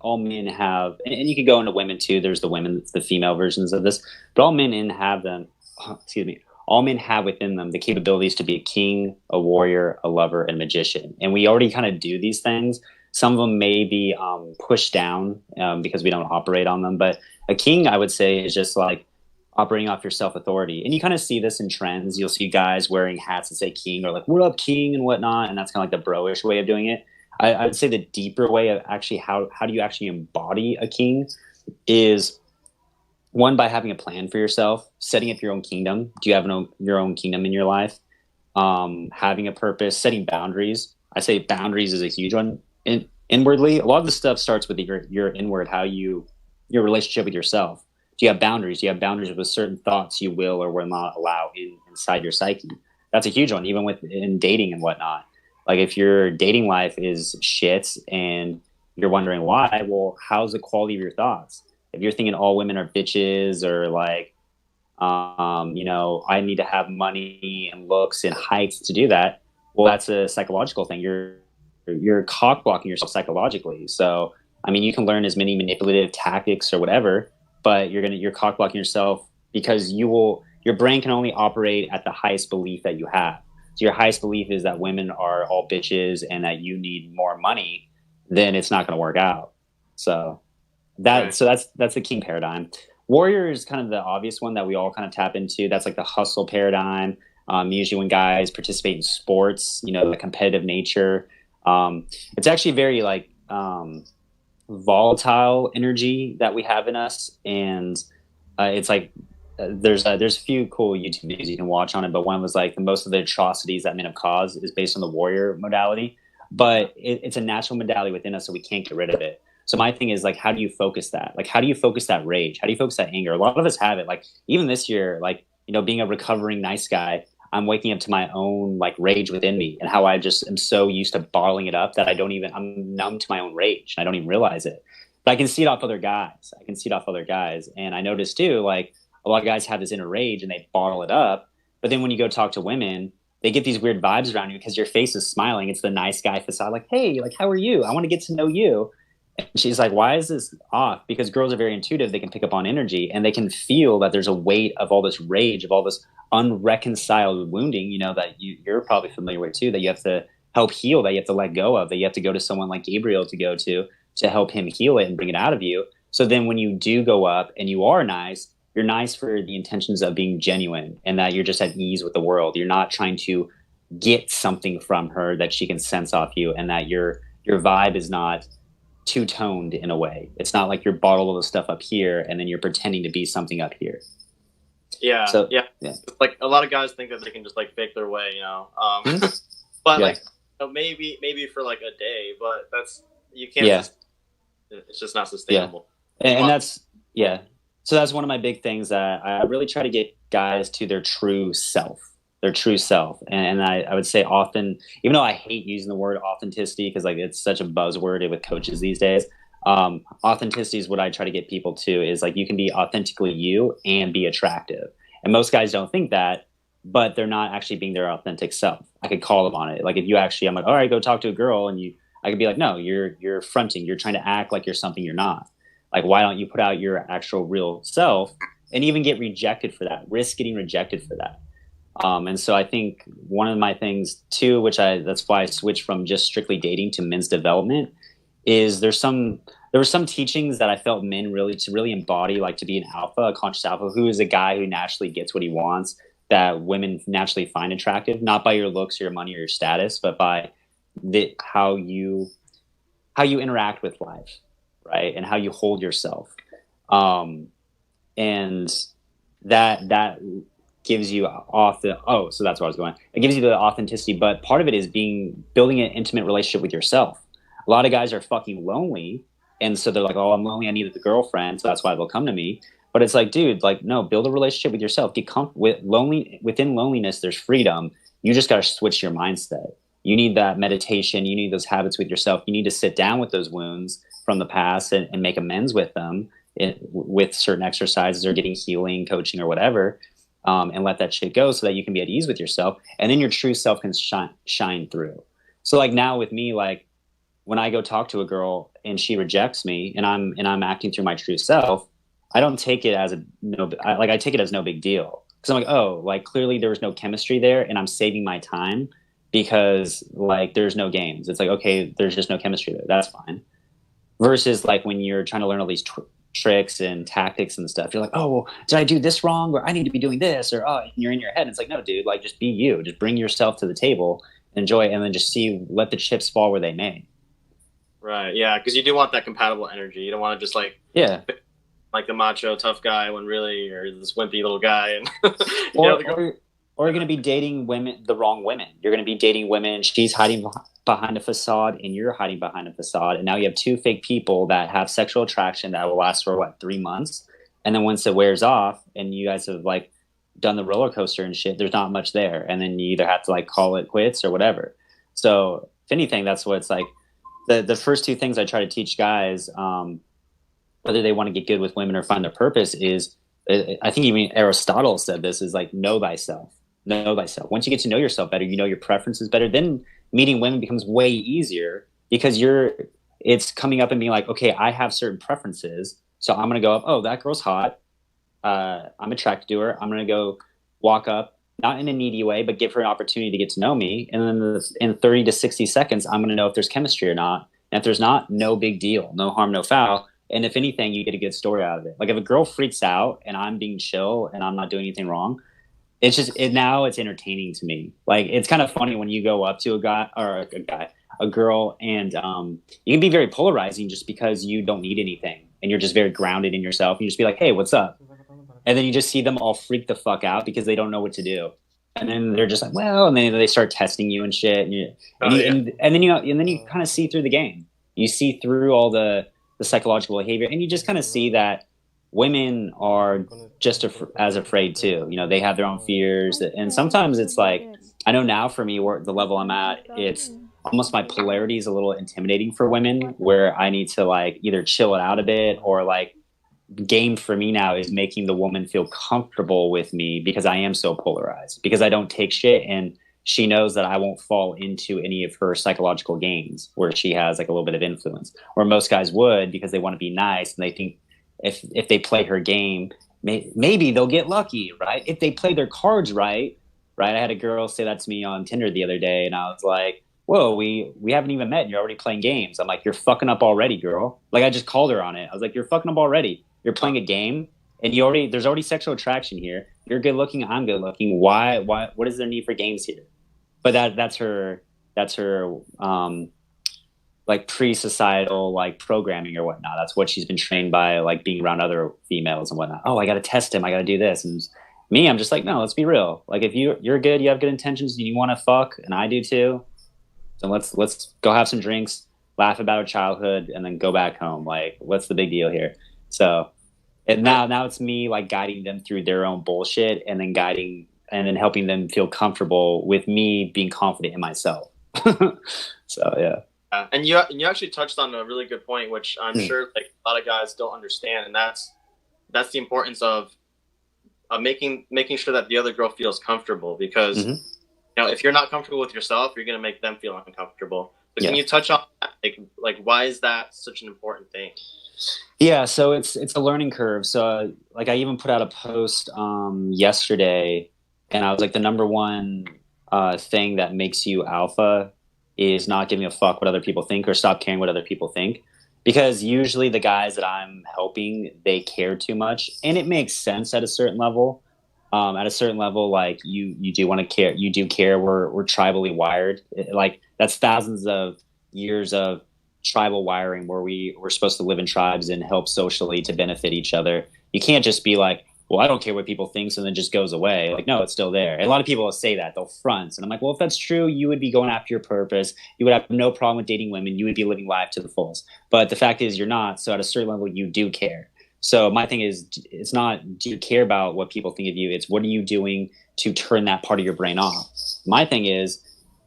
men have, and you could go into women too. There's the female versions of this, but all men have them. Excuse me. All men have within them the capabilities to be a king, a warrior, a lover, and a magician. And we already kind of do these things. Some of them may be pushed down because we don't operate on them. But a king, I would say, is just like operating off your self-authority. And you kind of see this in trends. You'll see guys wearing hats that say king or like, what up, king, and whatnot. And that's kind of like the bro-ish way of doing it. I would say the deeper way of actually how do you actually embody a king is, one, by having a plan for yourself, setting up your own kingdom. Do you have your own kingdom in your life? Having a purpose, setting boundaries. I say boundaries is a huge one. Inwardly, a lot of the stuff starts with your inward, your relationship with yourself. Do you have boundaries? Do you have boundaries with certain thoughts you will or will not allow inside your psyche? That's a huge one, even in dating and whatnot. Like if your dating life is shit and you're wondering why, well, how's the quality of your thoughts? If you're thinking all women are bitches or like, I need to have money and looks and heights to do that, well, that's a psychological thing. You're cock blocking yourself psychologically. So, I mean, you can learn as many manipulative tactics or whatever, but you're cock blocking yourself because your brain can only operate at the highest belief that you have. So your highest belief is that women are all bitches and that you need more money, then it's not going to work out. So that's the king paradigm. Warrior is kind of the obvious one that we all kind of tap into. That's like the hustle paradigm. Usually when guys participate in sports, the competitive nature. It's actually very like volatile energy that we have in us, and it's like there's a few cool YouTube videos you can watch on it, but one was like most of the atrocities that men have caused is based on the warrior modality, but it's a natural modality within us, so we can't get rid of it. So my thing is like, how do you focus that? Like, how do you focus that rage? How do you focus that anger? A lot of us have it. Like even this year, like being a recovering nice guy, I'm waking up to my own like rage within me and how I just am so used to bottling it up that I'm numb to my own rage and I don't even realize it. But I can see it off other guys. And I noticed too, like a lot of guys have this inner rage and they bottle it up. But then when you go talk to women, they get these weird vibes around you because your face is smiling. It's the nice guy facade. Like, hey, like, how are you? I want to get to know you. And she's like, why is this off? Because girls are very intuitive. They can pick up on energy and they can feel that there's a weight of all this rage, of all this unreconciled wounding, that you're probably familiar with too, that you have to help heal, that you have to let go of, that you have to go to someone like Gabriel to help him heal it and bring it out of you. So then when you do go up and you are nice, you're nice for the intentions of being genuine and that you're just at ease with the world. You're not trying to get something from her that she can sense off you, and that your vibe is not two-toned in a way. It's not like you're bottled all the stuff up here and then you're pretending to be something up here. Yeah. So, yeah. Like a lot of guys think that they can just like fake their way, but like maybe for like a day, but that's, you can't, it's just not sustainable. Yeah. And that's, so that's one of my big things, that I really try to get guys to their true self. And I would say often, even though I hate using the word authenticity because like it's such a buzzword with coaches these days, authenticity is what I try to get people to, is like you can be authentically you and be attractive. And most guys don't think that, but they're not actually being their authentic self. I could call them on it. Like if you actually, I'm like, all right, go talk to a girl, and I could be like, no, you're fronting. You're trying to act like you're something you're not. Like, why don't you put out your actual real self and even get rejected for that? Risk getting rejected for that. And so I think one of my things too, that's why I switched from just strictly dating to men's development, is there's some there were some teachings that I felt men really embody, like to be an alpha, a conscious alpha, who is a guy who naturally gets what he wants, that women naturally find attractive, not by your looks or your money or your status, but by how you interact with life, right? And how you hold yourself. And that gives you so that's where I was going. It gives you the authenticity, but part of it is building an intimate relationship with yourself. A lot of guys are fucking lonely, and so they're like, oh, I'm lonely, I need a girlfriend, so that's why they'll come to me. But it's like, dude, like, no, build a relationship with yourself. Get within loneliness, there's freedom. You just got to switch your mindset. You need that meditation. You need those habits with yourself. You need to sit down with those wounds from the past and make amends with them with certain exercises or getting healing, coaching, or whatever, and let that shit go so that you can be at ease with yourself. And then your true self can shine through. So like now with me, like when I go talk to a girl and she rejects me and I'm acting through my true self, I don't take it as I take it as no big deal. Because I'm like, oh, like clearly there was no chemistry there and I'm saving my time because like there's no games. It's like, okay, there's just no chemistry there. That's fine. Versus like when you're trying to learn all these tricks and tactics and stuff, you're like, oh, well, did I do this wrong? Or I need to be doing this, or and you're in your head. And it's like, no, dude, like just be you. Just bring yourself to the table, enjoy it, and then just let the chips fall where they may. Right. Yeah. Because you do want that compatible energy. You don't want to just like the macho tough guy when really you're this wimpy little guy. And or you're going to be dating the wrong women. You're going to be dating women. She's hiding behind a facade and you're hiding behind a facade. And now you have two fake people that have sexual attraction that will last for 3 months. And then once it wears off and you guys have like done the roller coaster and shit, there's not much there. And then you either have to like call it quits or whatever. So if anything, that's what it's like. The first two things I try to teach guys, whether they want to get good with women or find their purpose, is I think even Aristotle said this, is like know thyself. Know thyself. Once you get to know yourself better, you know your preferences better, then meeting women becomes way easier because it's coming up and being like, okay, I have certain preferences, so I'm gonna go up, oh, that girl's hot, I'm attracted to her, I'm gonna go walk up, not in a needy way, but give her an opportunity to get to know me, and then in 30 to 60 seconds I'm gonna know if there's chemistry or not. And if there's not, no big deal, no harm, no foul. And if anything, you get a good story out of it. Like if a girl freaks out and I'm being chill and I'm not doing anything wrong, it's just now it's entertaining to me. Like it's kind of funny when you go up to a girl, and you can be very polarizing just because you don't need anything and you're just very grounded in yourself. You just be like, hey, what's up? And then you just see them all freak the fuck out because they don't know what to do. And then they're just like, well, and then they start testing you and shit. And then you kind of see through the game. You see through all the psychological behavior, and you just kind of see that women are just as afraid too. You know, they have their own fears, and sometimes it's like, I know now for me, where the level I'm at, it's almost my polarity is a little intimidating for women, where I need to like either chill it out a bit, or like game for me now is making the woman feel comfortable with me because I am so polarized, because I don't take shit, and she knows that I won't fall into any of her psychological games where she has like a little bit of influence, where most guys would, because they want to be nice and they think if they play her game, maybe they'll get lucky, right? If they play their cards right. I had a girl say that to me on Tinder the other day, and I was like, whoa, we haven't even met and you're already playing games. I'm like, you're fucking up already, girl. Like I just called her on it. I was like, you're fucking up already. You're playing a game, and there's already sexual attraction here. You're good looking, I'm good looking. Why what is there need for games here? But that's her like pre-societal like programming or whatnot. That's what she's been trained by, like being around other females and whatnot. Oh, I got to test him. I got to do this. And me, I'm just like, no, let's be real. Like if you're good, you have good intentions, and you want to fuck, and I do too. So let's go have some drinks, laugh about our childhood, and then go back home. Like, what's the big deal here? So, and now it's me like guiding them through their own bullshit, and then helping them feel comfortable with me being confident in myself. So yeah. And you actually touched on a really good point, which I'm sure like a lot of guys don't understand, and that's the importance of making sure that the other girl feels comfortable, because you know, if you're not comfortable with yourself, you're gonna make them feel uncomfortable. So can you touch on that? Like why is that such an important thing? Yeah, so it's a learning curve. So like I even put out a post yesterday, and I was like, the number one thing that makes you alpha is not giving a fuck what other people think, or stop caring what other people think. because usually the guys that I'm helping, they care too much, and it makes sense at a certain level. At a certain level, like you do want to care. You do care. We're tribally wired. Like that's thousands of years of tribal wiring where we're supposed to live in tribes and help socially to benefit each other. You can't just be like, well, I don't care what people think, so then it just goes away. Like, no, it's still there. And a lot of people will say that. They'll front. And I'm like, well, if that's true, you would be going after your purpose. You would have no problem with dating women. You would be living life to the fullest. But the fact is you're not. So at a certain level, you do care. So my thing is, it's not, do you care about what people think of you? It's what are you doing to turn that part of your brain off? My thing is,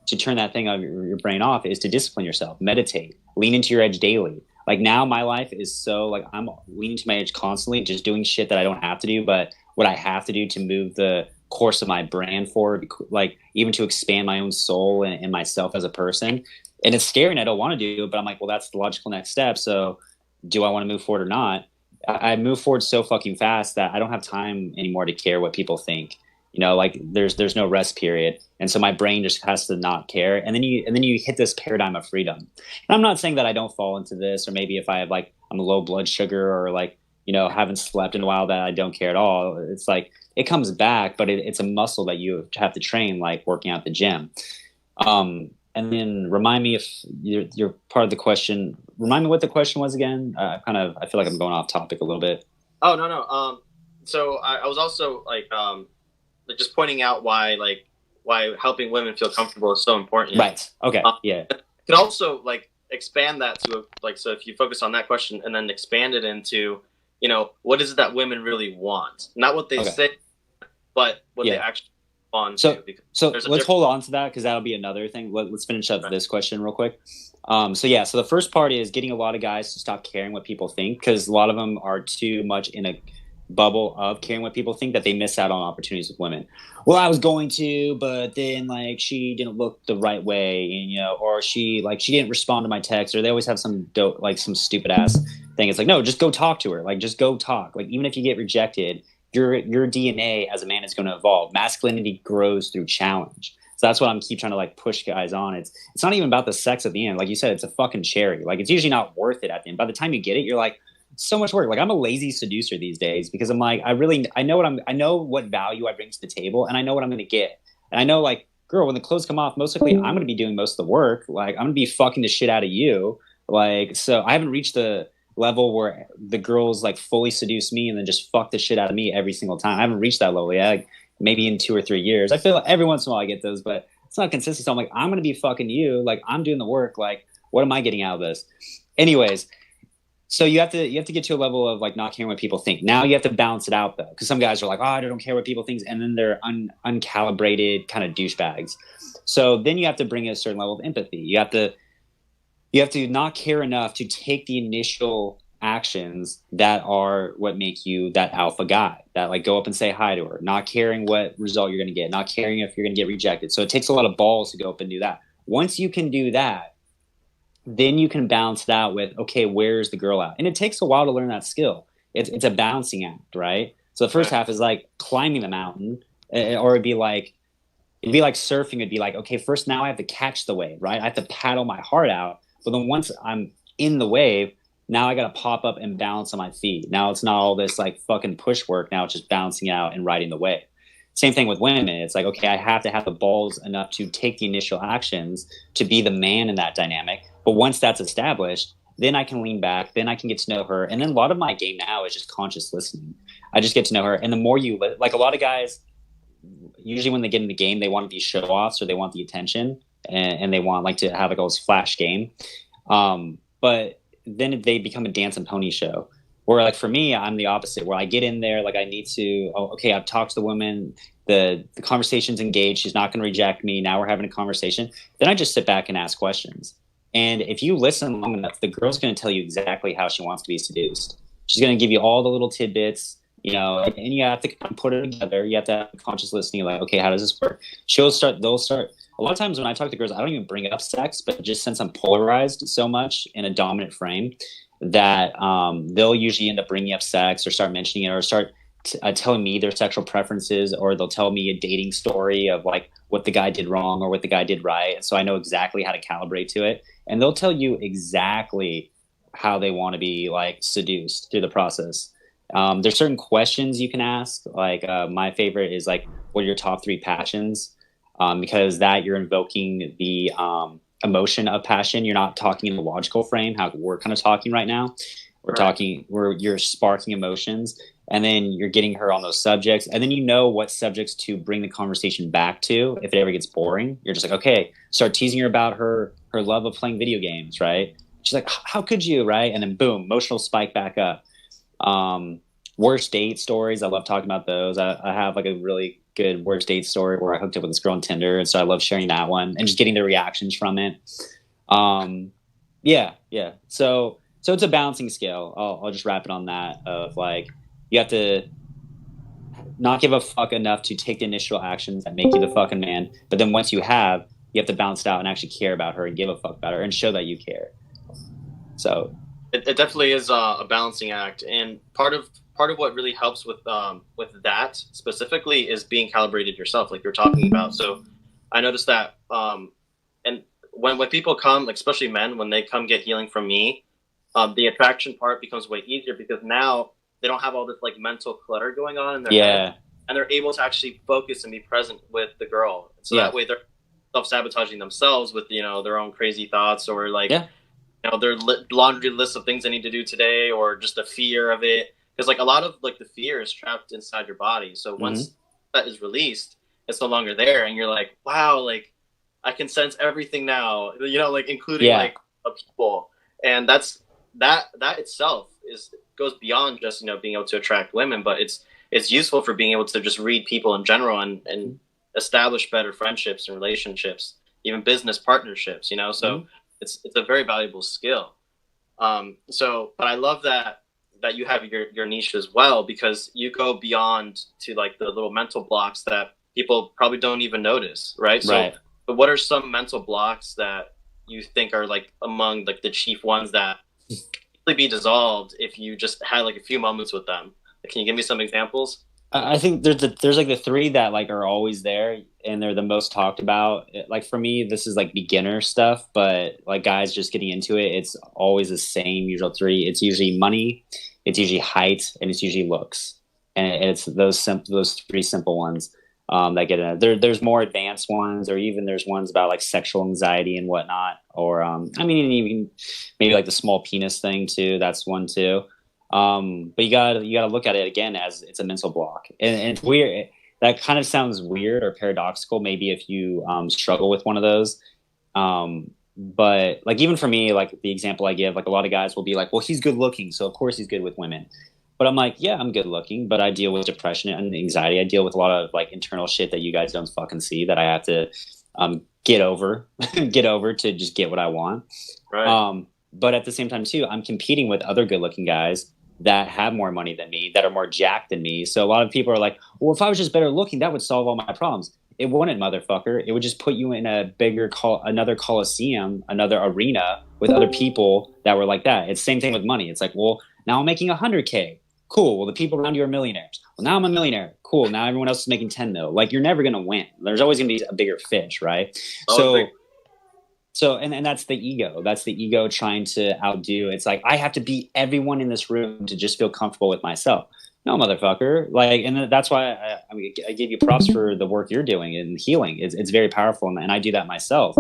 to turn that thing of your brain off is to discipline yourself, meditate, lean into your edge daily. Like now my life is so like I'm leaning to my edge constantly, just doing shit that I don't have to do, but what I have to do to move the course of my brand forward, like even to expand my own soul and myself as a person. And it's scary and I don't want to do it, but I'm like, well, that's the logical next step. So do I want to move forward or not? I move forward so fucking fast that I don't have time anymore to care what people think. You know, like there's no rest period. And so my brain just has to not care. And then you hit this paradigm of freedom. And I'm not saying that I don't fall into this, or maybe if I have like, I'm a low blood sugar or like, you know, haven't slept in a while that I don't care at all. It's like, it comes back, but it's a muscle that you have to train, like working out at the gym. And then remind me if you're part of the question, remind me what the question was again. I feel like I'm going off topic a little bit. Oh, no. So I was also like just pointing out why helping women feel comfortable is so important. Right. Okay. Yeah. You could also like expand that to so if you focus on that question and then expand it into, you know, what is it that women really want? Not what they say, but what they actually want. So let's hold on to that because that'll be another thing. Let's finish up this question real quick. So the first part is getting a lot of guys to stop caring what people think, because a lot of them are too much in a bubble of caring what people think that they miss out on opportunities with women. Well, I was going to, but then like she didn't look the right way, and, you know, or she didn't respond to my text, or they always have some some stupid ass thing. It's like, no, just go talk to her. Like, just go talk. Like, even if you get rejected, your DNA as a man is going to evolve. Masculinity grows through challenge. So that's what I'm keep trying to like push guys on. It's not even about the sex at the end. Like you said, it's a fucking cherry. Like, it's usually not worth it at the end. By the time you get it, you're like, so much work. Like, I'm a lazy seducer these days because I'm like, I know what value I bring to the table, and I know what I'm going to get. And I know, like, girl, when the clothes come off, most likely I'm going to be doing most of the work. Like, I'm going to be fucking the shit out of you. Like, so I haven't reached the level where the girls like fully seduce me and then just fuck the shit out of me every single time. I haven't reached that level yet. Like, maybe in 2 or 3 years. I feel like every once in a while I get those, but it's not consistent. So I'm like, I'm going to be fucking you. Like, I'm doing the work. Like, what am I getting out of this? Anyways. So you have to get to a level of like not caring what people think. Now you have to balance it out though, because some guys are like, oh, I don't care what people think, and then they're uncalibrated kind of douchebags. So then you have to bring a certain level of empathy. You have to not care enough to take the initial actions that are what make you that alpha guy. That like go up and say hi to her, not caring what result you're going to get, not caring if you're going to get rejected. So it takes a lot of balls to go up and do that. Once you can do that, then you can balance that with, okay, where's the girl at? And it takes a while to learn that skill. It's a balancing act, right? So the first half is like climbing the mountain, or it'd be like surfing. It'd be like, okay, first now I have to catch the wave, right? I have to paddle my heart out. But then once I'm in the wave, now I got to pop up and balance on my feet. Now it's not all this like fucking push work. Now it's just bouncing out and riding the wave. Same thing with women. It's like, okay, I have to have the balls enough to take the initial actions to be the man in that dynamic. But once that's established, then I can lean back, then I can get to know her. And then a lot of my game now is just conscious listening. I just get to know her. And the more like a lot of guys, usually when they get in the game, they want to be show offs, or they want the attention, and they want like to have like all this flash game. But then they become a dance and pony show. Where like for me, I'm the opposite, where I get in there, like I need to, I've talked to the woman, the conversation's engaged, she's not going to reject me, now we're having a conversation. Then I just sit back and ask questions. And if you listen long enough, the girl's going to tell you exactly how she wants to be seduced. She's going to give you all the little tidbits, you know, and you have to put it together. You have to have conscious listening, like, okay, how does this work? They'll start. A lot of times when I talk to girls, I don't even bring up sex, but just since I'm polarized so much in a dominant frame, that they'll usually end up bringing up sex or start mentioning it, or start telling me their sexual preferences, or they'll tell me a dating story of like what the guy did wrong or what the guy did right. And so I know exactly how to calibrate to it. And they'll tell you exactly how they want to be like seduced through the process. There's certain questions you can ask. Like my favorite is like, what are your top 3 passions? Because that you're invoking the emotion of passion. You're not talking in the logical frame, how we're kind of talking right now. We're talking where you're sparking emotions, and then you're getting her on those subjects, and then you know what subjects to bring the conversation back to if it ever gets boring. You're just like, okay, start teasing her about her love of playing video games, right? She's like, how could you, right? And then boom, emotional spike back up. Worst date stories, I love talking about those. I have like a really good worst date story where I hooked up with this girl on Tinder, and so I love sharing that one and just getting the reactions from it. Yeah. So it's a balancing scale. I'll just wrap it on that of like, you have to not give a fuck enough to take the initial actions that make you the fucking man. But then once you have to balance it out and actually care about her and give a fuck about her and show that you care. So it definitely is a balancing act. And part of what really helps with that specifically is being calibrated yourself, like you're talking about. So I noticed that, and when people come, like especially men, when they come get healing from me, the attraction part becomes way easier because now they don't have all this like mental clutter going on in their head, and they're able to actually focus and be present with the girl. So that way they're self-sabotaging themselves with, you know, their own crazy thoughts or like, you know, their laundry list of things they need to do today, or just the fear of it. Because like a lot of like the fear is trapped inside your body. So once that is released, it's no longer there, and you're like, wow, like I can sense everything now, you know, like including like people, and that itself goes beyond just, you know, being able to attract women, but it's useful for being able to just read people in general and establish better friendships and relationships, even business partnerships, you know. So it's a very valuable skill. But I love that you have your niche as well, because you go beyond to like the little mental blocks that people probably don't even notice, right? So but what are some mental blocks that you think are like among like the chief ones that really be dissolved if you just had like a few moments with them? Can you give me some examples? I think there's like the 3 that like are always there, and they're the most talked about. Like for me, this is like beginner stuff, but like guys just getting into it, it's always the same usual 3. It's usually money, it's usually height, and it's usually looks. And it's those 3 simple ones that get in it. There's more advanced ones, or even there's ones about like sexual anxiety and whatnot, or I mean, even maybe like the small penis thing too. That's one too. But you gotta look at it again as it's a mental block, and it's weird. That kind of sounds weird or paradoxical, maybe if you struggle with one of those. But like even for me, like the example I give, like a lot of guys will be like, "Well, he's good looking, so of course he's good with women." But I'm like, yeah, I'm good looking, but I deal with depression and anxiety. I deal with a lot of like internal shit that you guys don't fucking see that I have to get over to just get what I want. Right. But at the same time too, I'm competing with other good looking guys that have more money than me, that are more jacked than me. So a lot of people are like, well, if I was just better looking, that would solve all my problems. It wouldn't, motherfucker. It would just put you in a bigger another coliseum, another arena with other people that were like that. It's the same thing with money. It's like, well, now I'm making 100K. Cool. Well, the people around you are millionaires. Well, now I'm a millionaire. Cool. Now everyone else is making 10 mil. Like, you're never going to win. There's always going to be a bigger fish, right? So, and that's the ego. That's the ego trying to outdo. It's like, I have to beat everyone in this room to just feel comfortable with myself. No, motherfucker. Like, and that's why I give you props for the work you're doing in healing. It's very powerful, and I do that myself.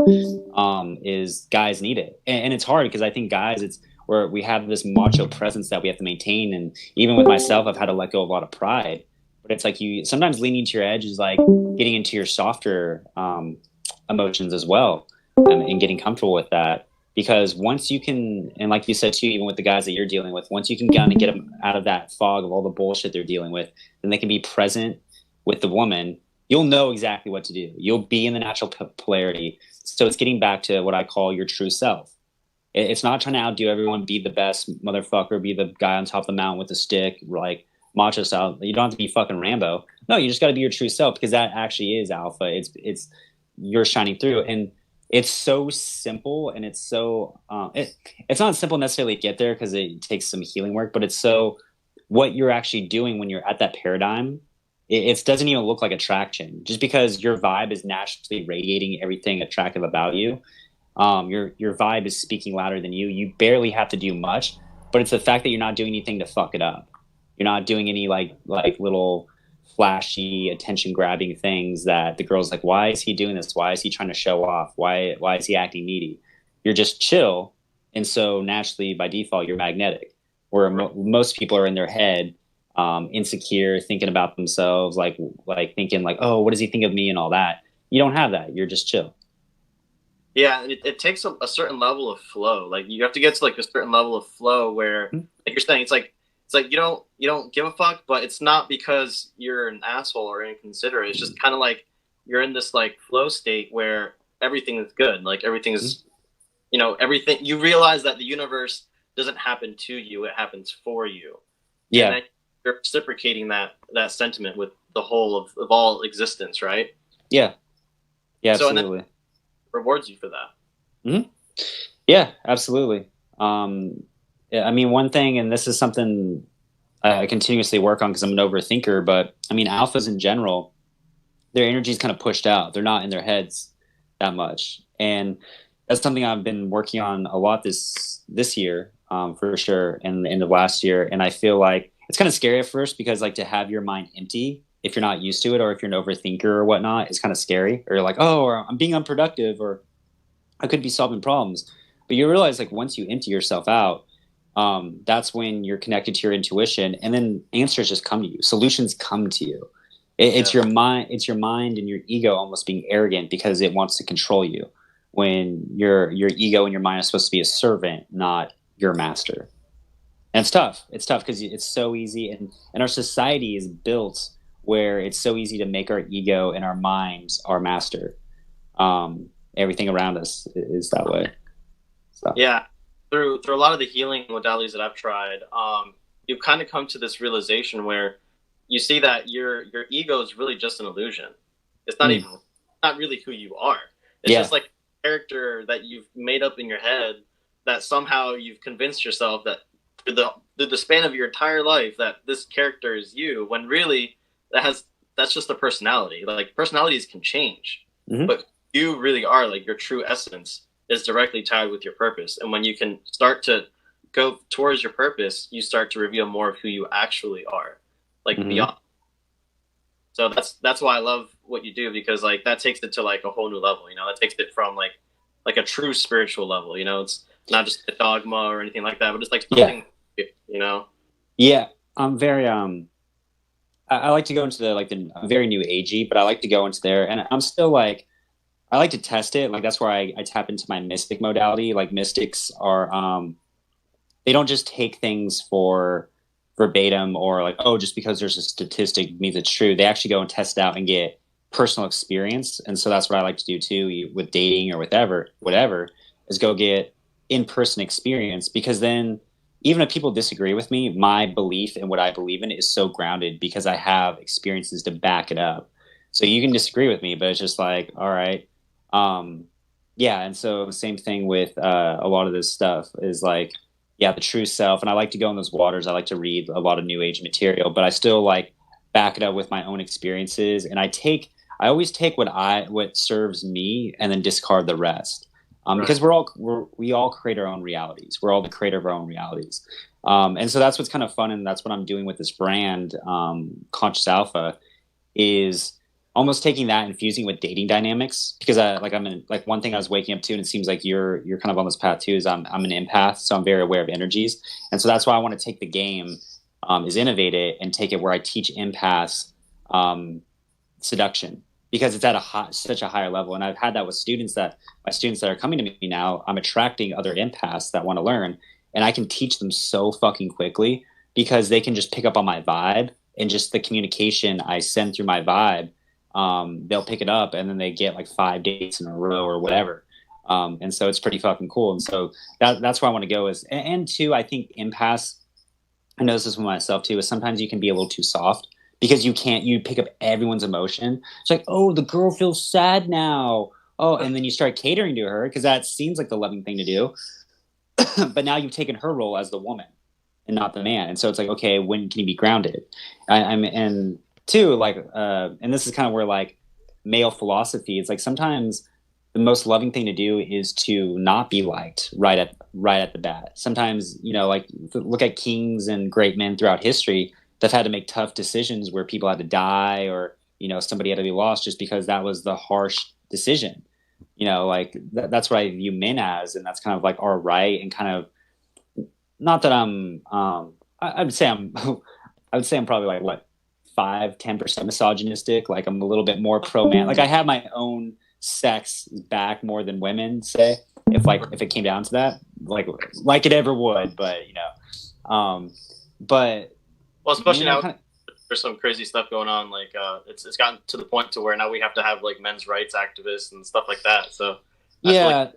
Is guys need it, and it's hard because I think guys, it's where we have this macho presence that we have to maintain, and even with myself, I've had to let go of a lot of pride. But it's like you sometimes leaning to your edge is like getting into your softer emotions as well, and getting comfortable with that. Because once you can, and like you said too, even with the guys that you're dealing with, once you can kind of get them out of that fog of all the bullshit they're dealing with, then they can be present with the woman. You'll know exactly what to do. You'll be in the natural polarity. So it's getting back to what I call your true self. It's not trying to outdo everyone, be the best motherfucker, be the guy on top of the mountain with a stick, like macho style. You don't have to be fucking Rambo. No, you just got to be your true self, because that actually is alpha. It's you're shining through, and it's so simple, and it's so it's not simple necessarily to get there because it takes some healing work, but it's so what you're actually doing when you're at that paradigm. It doesn't even look like attraction, just because your vibe is naturally radiating everything attractive about you. Your vibe is speaking louder than you. You barely have to do much, but it's the fact that you're not doing anything to fuck it up. You're not doing any like little flashy attention grabbing things that the girl's like, why is he doing this? Why is he trying to show off? Why is he acting needy? You're just chill. And so naturally by default, you're magnetic, where most people are in their head, insecure, thinking about themselves, like thinking like, oh, what does he think of me and all that. You don't have that. You're just chill. Yeah, it takes a certain level of flow. Like you have to get to like a certain level of flow where, like you're saying, it's like you don't give a fuck, but it's not because you're an asshole or inconsiderate. It's just kind of like you're in this like flow state where everything is good. Like everything is, everything. You realize that the universe doesn't happen to you; it happens for you. Yeah, and then you're reciprocating that sentiment with the whole of all existence, right? Yeah, yeah, so, absolutely. And rewards you for that. Mm-hmm. Yeah, absolutely. I mean, one thing, and this is something I continuously work on because I'm an overthinker, but I mean, alphas in general, their energy is kind of pushed out. They're not in their heads that much. And that's something I've been working on a lot this year, for sure, and in the last year. And I feel like it's kind of scary at first because like to have your mind empty, if you're not used to it, or if you're an overthinker or whatnot, it's kind of scary. Or you're like, oh, or I'm being unproductive, or I could be solving problems. But you realize like once you empty yourself out, that's when you're connected to your intuition, and then answers just come to you. Solutions come to you. It's your mind. It's your mind and your ego almost being arrogant because it wants to control you. When your ego and your mind is supposed to be a servant, not your master. And it's tough. It's tough because it's so easy, and our society is built where it's so easy to make our ego and our minds our master. Everything around us is that way. So. Yeah. Through a lot of the healing modalities that I've tried, you've kind of come to this realization where you see that your ego is really just an illusion. It's not not really who you are. It's just like a character that you've made up in your head that somehow you've convinced yourself that through the span of your entire life that this character is you, when really that's just a personality. Like personalities can change, but you really are, like your true essence is directly tied with your purpose. And when you can start to go towards your purpose, you start to reveal more of who you actually are, like beyond. So that's why I love what you do, because like that takes it to like a whole new level. That takes it from like a true spiritual level. It's not just a dogma or anything like that, but it's like something. Yeah, I'm very I like to go into I'm very new agey, but I like to go into there, and I'm still like, I like to test it. Like that's where I tap into my mystic modality. Like mystics are, they don't just take things for verbatim or like, oh, just because there's a statistic means it's true. They actually go and test it out and get personal experience. And so that's what I like to do too with dating or whatever is go get in-person experience, because then even if people disagree with me, my belief in what I believe in is so grounded because I have experiences to back it up. So you can disagree with me, but it's just like, all right. Yeah. And so same thing with a lot of this stuff is like, yeah, the true self. And I like to go in those waters. I like to read a lot of new age material, but I still like back it up with my own experiences. And I always take what serves me and then discard the rest. Because we all create our own realities. We're all the creator of our own realities. And so that's what's kind of fun. And that's what I'm doing with this brand, Conscious Alpha, is almost taking that and fusing with dating dynamics, because one thing I was waking up to, and it seems like you're kind of on this path too, is I'm an empath, so I'm very aware of energies. And so that's why I want to take the game, is innovate it and take it where I teach empaths seduction, because it's at such a higher level. And I've had that with my students that are coming to me now. I'm attracting other empaths that want to learn, and I can teach them so fucking quickly because they can just pick up on my vibe and just the communication I send through my vibe. They'll pick it up, and then they get like 5 dates in a row or whatever. And so it's pretty fucking cool. And so that's where I want to go is, and two, I think empaths, I know this is with myself too, is sometimes you can be a little too soft because you pick up everyone's emotion. It's like, oh, the girl feels sad now. Oh, and then you start catering to her because that seems like the loving thing to do. But now you've taken her role as the woman and not the man. And so it's like, okay, when can you be grounded? And two, like, and this is kind of where like male philosophy, it's like sometimes the most loving thing to do is to not be liked right at the bat. Sometimes, you know, like look at kings and great men throughout history. They've had to make tough decisions where people had to die, or, you know, somebody had to be lost just because that was the harsh decision. You know, like that's what I view men as, and that's kind of like our right, and kind of, not that I would say I'm probably like what 5-10% misogynistic. Like I'm a little bit more pro man. Like I have my own sex back more than women, say, if it came down to that, like it ever would, but you know, but well, especially now there's some crazy stuff going on. Like it's gotten to the point to where now we have to have like men's rights activists and stuff like that. So yeah.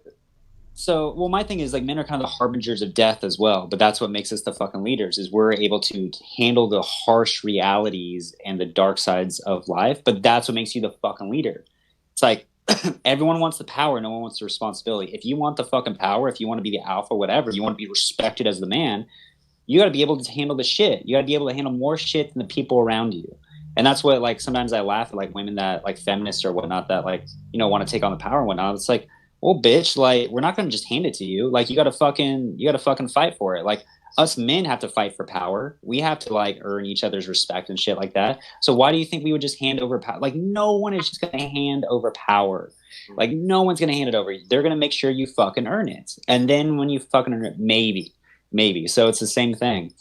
So, well, my thing is, like, men are kind of the harbingers of death as well, but that's what makes us the fucking leaders, is we're able to handle the harsh realities and the dark sides of life, but that's what makes you the fucking leader. It's like, everyone wants the power, no one wants the responsibility. If you want the fucking power, if you want to be the alpha, whatever, you want to be respected as the man, you got to be able to handle the shit. You got to be able to handle more shit than the people around you. And that's what, like, sometimes I laugh at, like, women that, like, feminists or whatnot, that, like, you know, want to take on the power and whatnot. It's like, well, bitch, like, we're not going to just hand it to you. Like, you got to fucking fight for it. Like, us men have to fight for power. We have to, like, earn each other's respect and shit like that. So why do you think we would just hand over power? Like, no one is just going to hand over power. Like, no one's going to hand it over. They're going to make sure you fucking earn it. And then when you fucking earn it, maybe. So it's the same thing.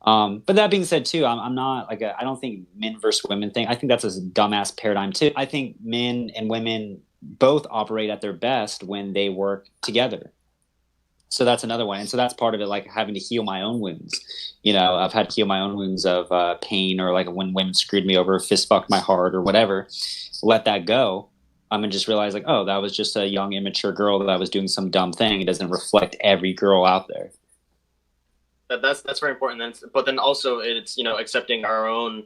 But that being said, too, I'm not like I don't think men versus women thing. I think that's a dumbass paradigm, too. I think men and women both operate at their best when they work together. So that's another one. And so that's part of it, like having to heal my own wounds. You know, I've had to heal my own wounds of pain, or like when women screwed me over, fist fucked my heart or whatever. Let that go. And just realize, like, oh, that was just a young, immature girl that was doing some dumb thing. It doesn't reflect every girl out there. That's very important. But then also it's, you know, accepting our own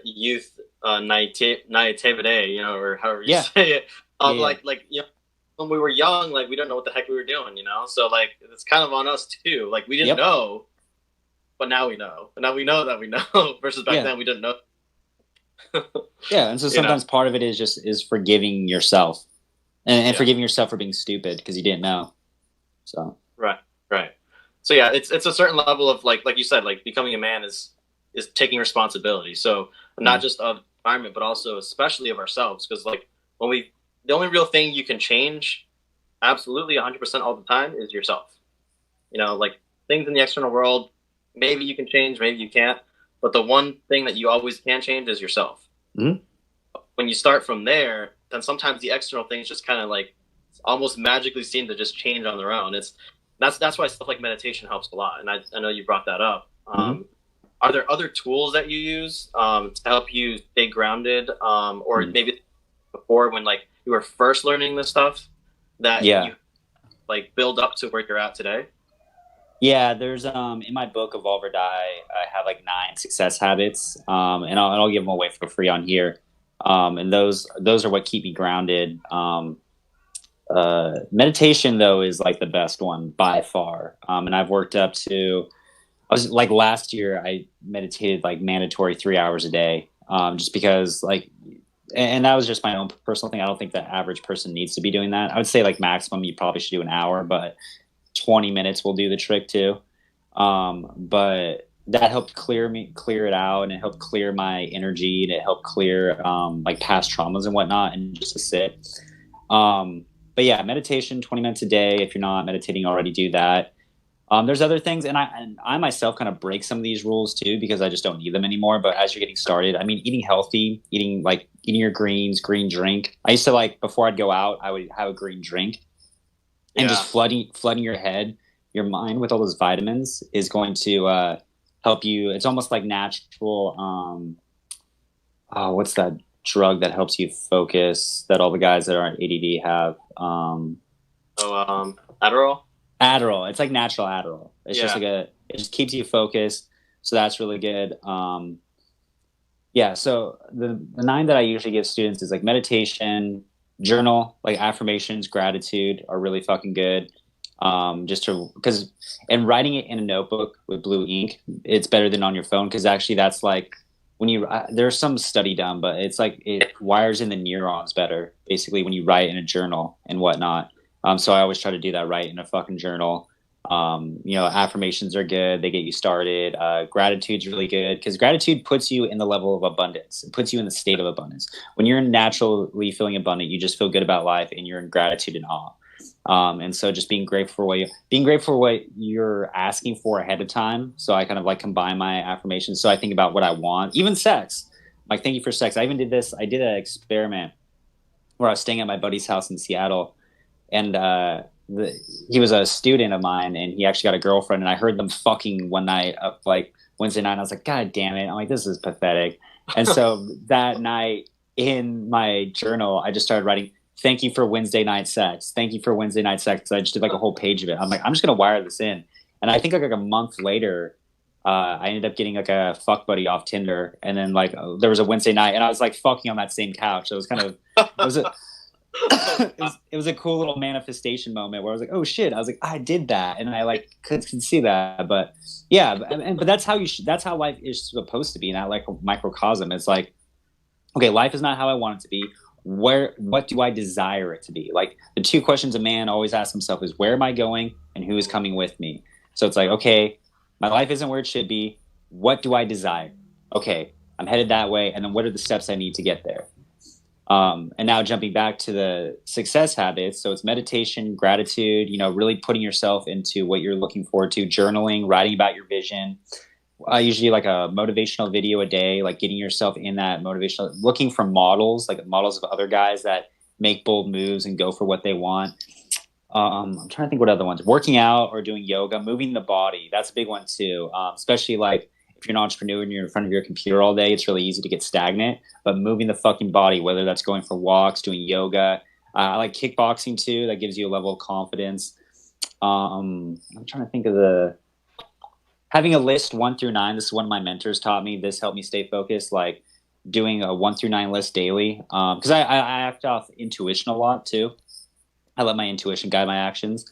youth naivete, you know, or however you say it. Like, you know, when we were young, like, we don't know what the heck we were doing, you know? So, like, it's kind of on us, too. Like, we didn't know, but now we know. And now we know that we know, versus back then we didn't know. Yeah, and so sometimes part of it is forgiving yourself. And forgiving yourself for being stupid because you didn't know. So Right. So, yeah, it's a certain level of, like you said, like, becoming a man is taking responsibility. So, not just of the environment, but also especially of ourselves. Because, like, the only real thing you can change absolutely 100% all the time is yourself. You know, like, things in the external world, maybe you can change, maybe you can't. But the one thing that you always can change is yourself. Mm-hmm. When you start from there, then sometimes the external things just kind of, like, almost magically seem to just change on their own. That's why stuff like meditation helps a lot. And I know you brought that up. Are there other tools that you use to help you stay grounded, or maybe before, when, like, you were first learning this stuff, that you, like, build up to where you're at today? Yeah, there's in my book Evolve or Die, I have like 9 success habits, and I'll give them away for free on here. And those are what keep me grounded. Meditation, though, is like the best one by far. And I've worked up to, I was like, last year I meditated like mandatory 3 hours a day, just because, like, and that was just my own personal thing. I don't think the average person needs to be doing that. I would say, like, maximum you probably should do an hour, but 20 minutes will do the trick too. But that helped clear it out, and it helped clear my energy, and it helped clear like past traumas and whatnot, and just to sit. But yeah, meditation, 20 minutes a day. If you're not meditating already, do that. There's other things, and I myself kind of break some of these rules too, because I just don't need them anymore. But as you're getting started, I mean, eating healthy, eating your greens, green drink. I used to, like, before I'd go out, I would have a green drink, and just flooding your head, your mind with all those vitamins is going to help you. It's almost like natural. What's that drug that helps you focus that all the guys that are on ADD have? Adderall. Adderall. It's like natural Adderall. It's just like it just keeps you focused. So that's really good. So the 9 that I usually give students is like meditation, journal, like affirmations, gratitude are really fucking good. And writing it in a notebook with blue ink, it's better than on your phone, because actually that's like when you there's some study done, but it's like it wires in the neurons better basically when you write in a journal and whatnot. So I always try to do that, write in a fucking journal. Affirmations are good, they get you started. Gratitude's really good because gratitude puts you in the level of abundance. It puts you in the state of abundance. When you're naturally feeling abundant, you just feel good about life and you're in gratitude and awe. And so just being grateful for what you're asking for ahead of time. So I kind of like combine my affirmations. So I think about what I want, even sex. Like, thank you for sex. I even did this. I did an experiment where I was staying at my buddy's house in Seattle, and he was a student of mine, and he actually got a girlfriend. And I heard them fucking one night up like Wednesday night. And I was like, God damn it! I'm like, this is pathetic. And so that night in my journal, I just started writing, thank you for Wednesday night sex. Thank you for Wednesday night sex. I just did like a whole page of it. I'm like, I'm just going to wire this in. And I think like a month later, I ended up getting like a fuck buddy off Tinder. And then like there was a Wednesday night and I was like fucking on that same couch. So it was kind of, it was a cool little manifestation moment where I was like, oh shit. I was like, I did that. And I like could see that. But yeah, but that's how that's how life is supposed to be. Not like a microcosm. It's like, okay, life is not how I want it to be. What do I desire it to be? Like the two questions a man always asks himself is, where am I going and who is coming with me? So it's like, okay, my life isn't where it should be. What do I desire? Okay, I'm headed that way. And then what are the steps I need to get there? And now jumping back to the success habits. So it's meditation, gratitude, really putting yourself into what you're looking forward to, journaling, writing about your vision. Usually like a motivational video a day, like getting yourself in that motivational, looking for models, like models of other guys that make bold moves and go for what they want. I'm trying to think what other ones. Working out or doing yoga, moving the body. That's a big one too. Especially like if you're an entrepreneur and you're in front of your computer all day, it's really easy to get stagnant. But moving the fucking body, whether that's going for walks, doing yoga. I like kickboxing too. That gives you a level of confidence. I'm trying to think of having a list 1 through 9. This is one of my mentors taught me. This helped me stay focused, like doing a 1 through 9 list daily. Because I act off intuition a lot too. I let my intuition guide my actions.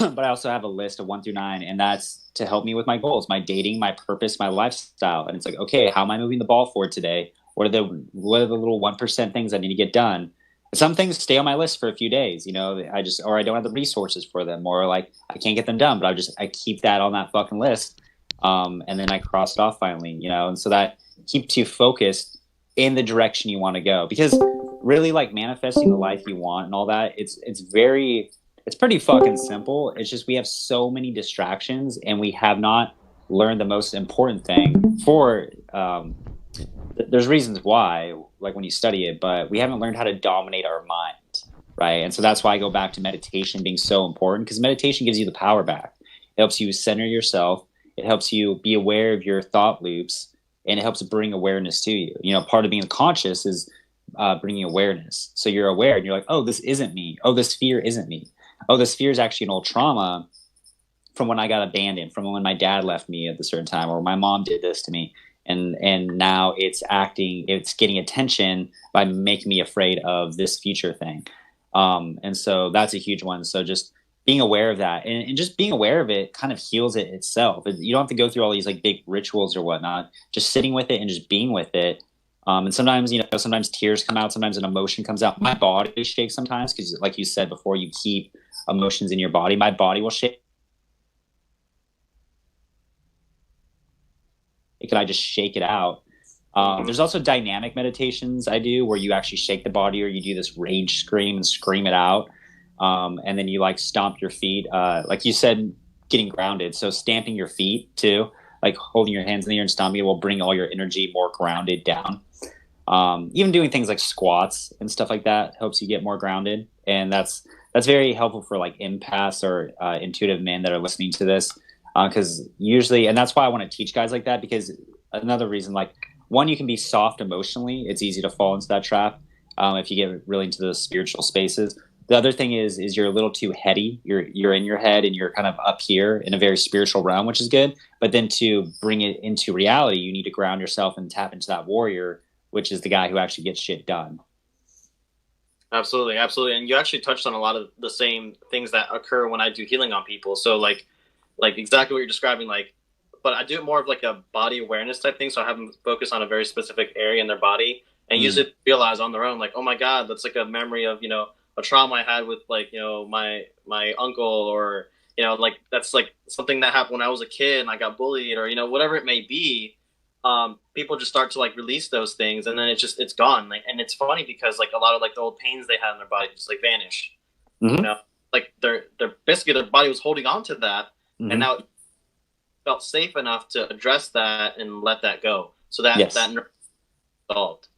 But I also have a list of 1 through 9, and that's to help me with my goals, my dating, my purpose, my lifestyle. And it's like, okay, how am I moving the ball forward today? What are the little 1% things I need to get done? Some things stay on my list for a few days, or I don't have the resources for them, or like I can't get them done, but I keep that on that fucking list. And then I cross it off finally, and so that keeps you focused in the direction you want to go, because really like manifesting the life you want and all that, it's pretty fucking simple. It's just, we have so many distractions and we have not learned the most important thing for, there's reasons why, like when you study it, but we haven't learned how to dominate our mind, right? And so that's why I go back to meditation being so important, because meditation gives you the power back. It helps you center yourself. It helps you be aware of your thought loops, and it helps bring awareness to you. Part of being conscious is bringing awareness. So you're aware and you're like, oh, this isn't me. Oh, this fear isn't me. Oh, this fear is actually an old trauma from when I got abandoned, from when my dad left me at a certain time, or my mom did this to me. And now it's getting attention by making me afraid of this future thing. And so that's a huge one. So just being aware of that and just being aware of it kind of heals it itself. You don't have to go through all these like big rituals or whatnot, just sitting with it and just being with it. And sometimes, sometimes tears come out, sometimes an emotion comes out. My body shakes sometimes because, like you said before, you keep emotions in your body. My body will shake. Could I just shake it out? There's also dynamic meditations I do where you actually shake the body, or you do this rage scream and scream it out. And then you like stomp your feet. Like you said, getting grounded. So stamping your feet too, like holding your hands in the air and stomping it will bring all your energy more grounded down. Even doing things like squats and stuff like that helps you get more grounded. And that's very helpful for like empaths or intuitive men that are listening to this. Because usually, and that's why I want to teach guys like that, because another reason, like one, you can be soft emotionally. It's easy to fall into that trap if you get really into those spiritual spaces. The other thing is you're a little too heady. You're in your head and you're kind of up here in a very spiritual realm, which is good. But then to bring it into reality, you need to ground yourself and tap into that warrior, which is the guy who actually gets shit done. Absolutely, absolutely. And you actually touched on a lot of the same things that occur when I do healing on people. So like exactly what you're describing, like but I do it more of like a body awareness type thing. So I have them focus on a very specific area in their body and usually realize on their own, like, oh my God, that's like a memory of, a trauma I had with like, my uncle, or, like that's like something that happened when I was a kid and I got bullied, or, whatever it may be. People just start to like release those things, and then it's gone. Like, and it's funny because like a lot of like the old pains they had in their body just like vanish. Like they're basically their body was holding on to that, and now it felt safe enough to address that and let that go. So that that resolved.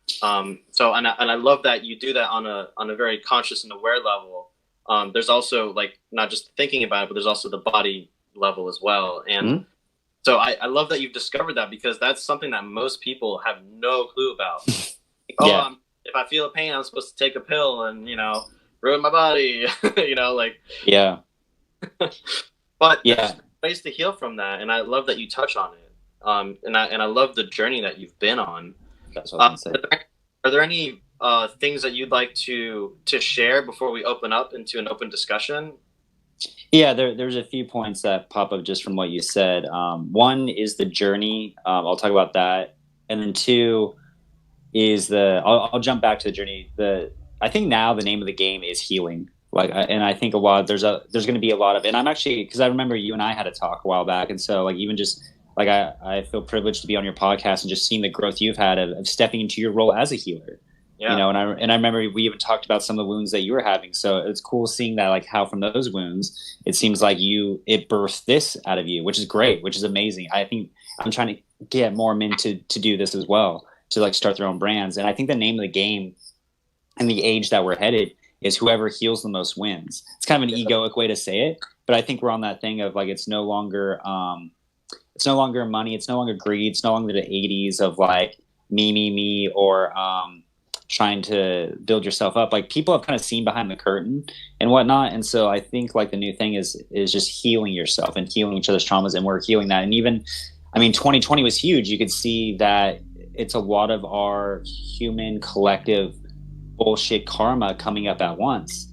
So and I love that you do that on a very conscious and aware level. There's also like not just thinking about it, but there's also the body level as well. And so I love that you've discovered that, because that's something that most people have no clue about. If I feel a pain, I'm supposed to take a pill and, ruin my body, like. Yeah. But there's ways to heal from that. And I love that you touch on it. And I love the journey that you've been on. That's what I was going to say. Are there any things that you'd like to share before we open up into an open discussion? Yeah, there's a few points that pop up just from what you said. One is the journey. I'll talk about that. And then two is I'll jump back to the journey. I think now the name of the game is healing. And I think there's going to be a lot of, and I'm actually, because I remember you and I had a talk a while back. And so like, even just like, I feel privileged to be on your podcast and just seeing the growth you've had of stepping into your role as a healer. Yeah. And I remember we even talked about some of the wounds that you were having. So it's cool seeing that, like how from those wounds, it seems like it birthed this out of you, which is great, which is amazing. I think I'm trying to get more men to do this as well, to like start their own brands. And I think the name of the game and the age that we're headed is whoever heals the most wins. It's kind of an egoic way to say it, but I think we're on that thing of like, it's no longer money. It's no longer greed. It's no longer the 80s of like me, or, trying to build yourself up. Like people have kind of seen behind the curtain and whatnot. And so I think like the new thing is just healing yourself and healing each other's traumas. And we're healing that. And even, 2020 was huge. You could see that it's a lot of our human collective bullshit karma coming up at once.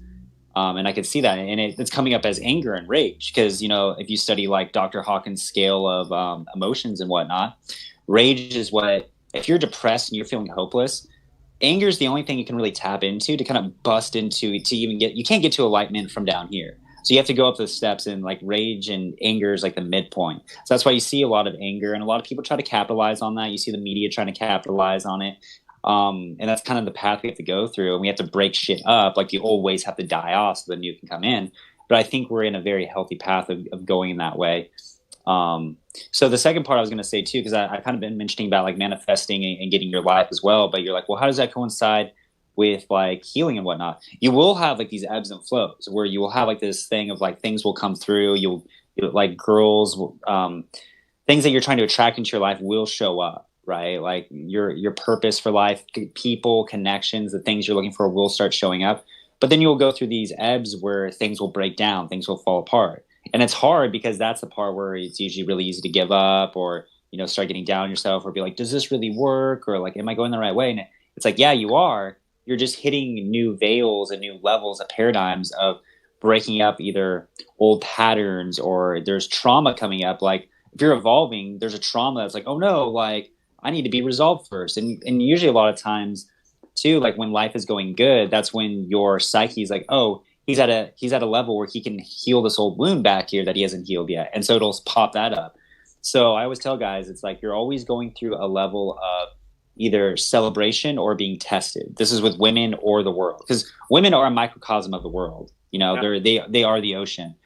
And I could see that. And it's coming up as anger and rage. Because, if you study like Dr. Hawkins' scale of emotions and whatnot, rage is if you're depressed and you're feeling hopeless, anger is the only thing you can really tap into to kind of bust into, to even you can't get to enlightenment from down here. So you have to go up the steps, and like rage and anger is like the midpoint. So that's why you see a lot of anger, and a lot of people try to capitalize on that. You see the media trying to capitalize on it. And that's kind of the path we have to go through, and we have to break shit up. Like the old ways have to die off so the new can come in. But I think we're in a very healthy path of going in that way. So the second part I was going to say too, because I kind of been mentioning about like manifesting and getting your life as well, but you're like, well, how does that coincide with like healing and whatnot? You will have like these ebbs and flows where you will have like this thing of like things will come through. You'll like girls, things that you're trying to attract into your life will show up, right? Like your purpose for life, people, connections, the things you're looking for will start showing up. But then you'll go through these ebbs where things will break down, things will fall apart. And it's hard because that's the part where it's usually really easy to give up, or, start getting down on yourself, or be like, does this really work? Or like, am I going the right way? And it's like, yeah, you are. You're just hitting new veils and new levels of paradigms of breaking up either old patterns, or there's trauma coming up. Like if you're evolving, there's a trauma that's like, oh no, like I need to be resolved first. And usually a lot of times too, like when life is going good, that's when your psyche is like, oh, he's at a level where he can heal this old wound back here that he hasn't healed yet. And so it'll pop that up. So I always tell guys, it's like, you're always going through a level of either celebration or being tested. This is with women or the world, because women are a microcosm of the world. They are the ocean.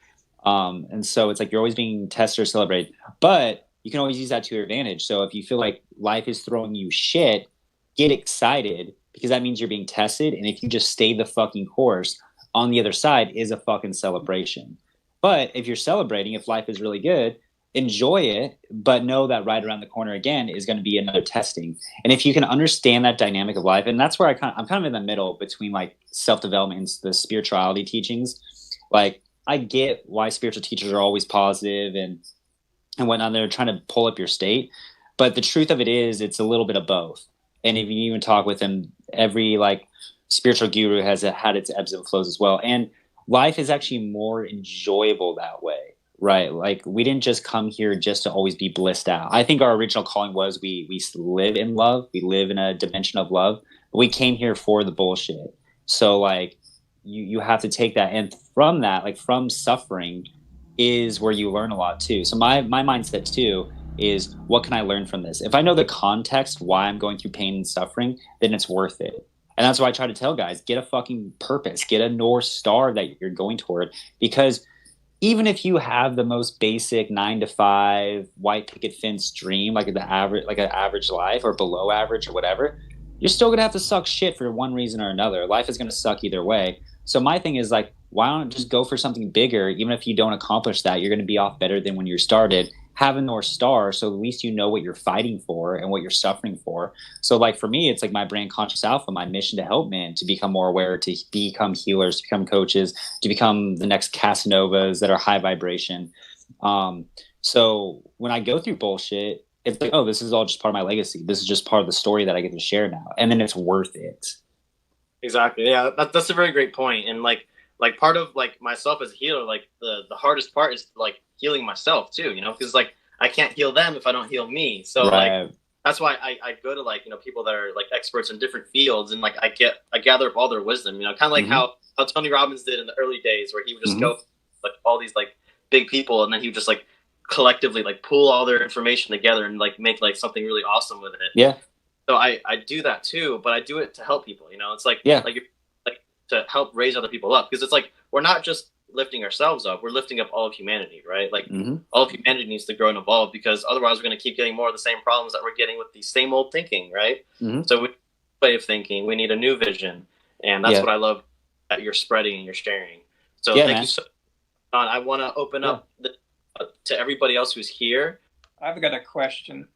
And so it's like, you're always being tested or celebrated, but you can always use that to your advantage. So if you feel like life is throwing you shit, get excited, because that means you're being tested. And if you just stay the fucking course, on the other side is a fucking celebration. But if you're celebrating, if life is really good, enjoy it, but know that right around the corner again is going to be another testing. And if you can understand that dynamic of life, and that's where I'm kind of in the middle between like self-development and the spirituality teachings. Like I get why spiritual teachers are always positive and whatnot. They're trying to pull up your state. But the truth of it is, it's a little bit of both. And if you even talk with them, every like spiritual guru has had its ebbs and flows as well. And life is actually more enjoyable that way. Right. Like we didn't just come here just to always be blissed out. I think our original calling was we live in love. We live in a dimension of love. But we came here for the bullshit. So like you have to take that, and from that, like from suffering is where you learn a lot too. So my mindset too is, what can I learn from this? If I know the context why I'm going through pain and suffering, then it's worth it. And that's why I try to tell guys, get a fucking purpose, get a North Star that you're going toward, because even if you have the most basic 9-to-5 white picket fence dream, like an average life or below average or whatever, you're still gonna have to suck shit for one reason or another. Life is gonna suck either way. So my thing is like, why don't just go for something bigger? Even if you don't accomplish that, you're gonna be off better than when you started. Have a North Star, so at least you know what you're fighting for and what you're suffering for. So like for me, it's like my brand Conscious Alpha, my mission to help men to become more aware, to become healers, to become coaches, to become the next Casanovas that are high vibration. So when I go through bullshit, it's like, oh, this is all just part of my legacy. This is just part of the story that I get to share now. And then it's worth it. Exactly. Yeah, that's a very great point. And like part of like myself as a healer, like the hardest part is like healing myself too, you know, because like I can't heal them if I don't heal me. So Right. like that's why I go to like, you know, people that are like experts in different fields, and like I gather up all their wisdom, you know, kind of like how Tony Robbins did in the early days, where he would just go like all these like big people, and then he would just like collectively like pull all their information together and like make like something really awesome with it. Yeah. So I do that too, but I do it to help people, you know. It's like like to help raise other people up, because it's like we're not just lifting ourselves up, we're lifting up all of humanity, right? Like all of humanity needs to grow and evolve, because otherwise we're going to keep getting more of the same problems that we're getting with the same old thinking, right? So we need a way of thinking, we need a new vision, and that's what I love that you're spreading and you're sharing. So thank you so much. I want to open up to everybody else who's here. I've got a question.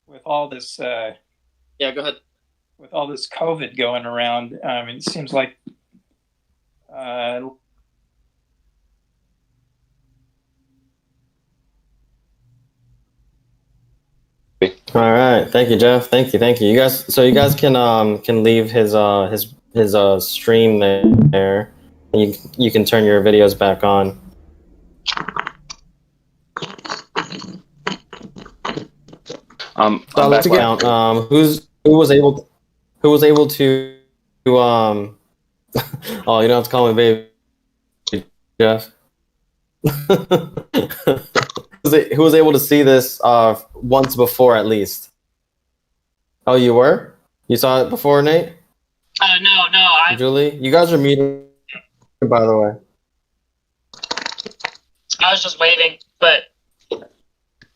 With all this go ahead. With all this COVID going around, it seems like all right, thank you, Jeff. Thank you. You guys, so you guys can leave his stream there, and you can turn your videos back on. So let's count. Who was able to oh, you don't have to call me baby, Jeff. Who was able to see this once before at least? Oh, you were? You saw it before, Nate? No. Julie, you guys are muted, by the way. I was just waiting, but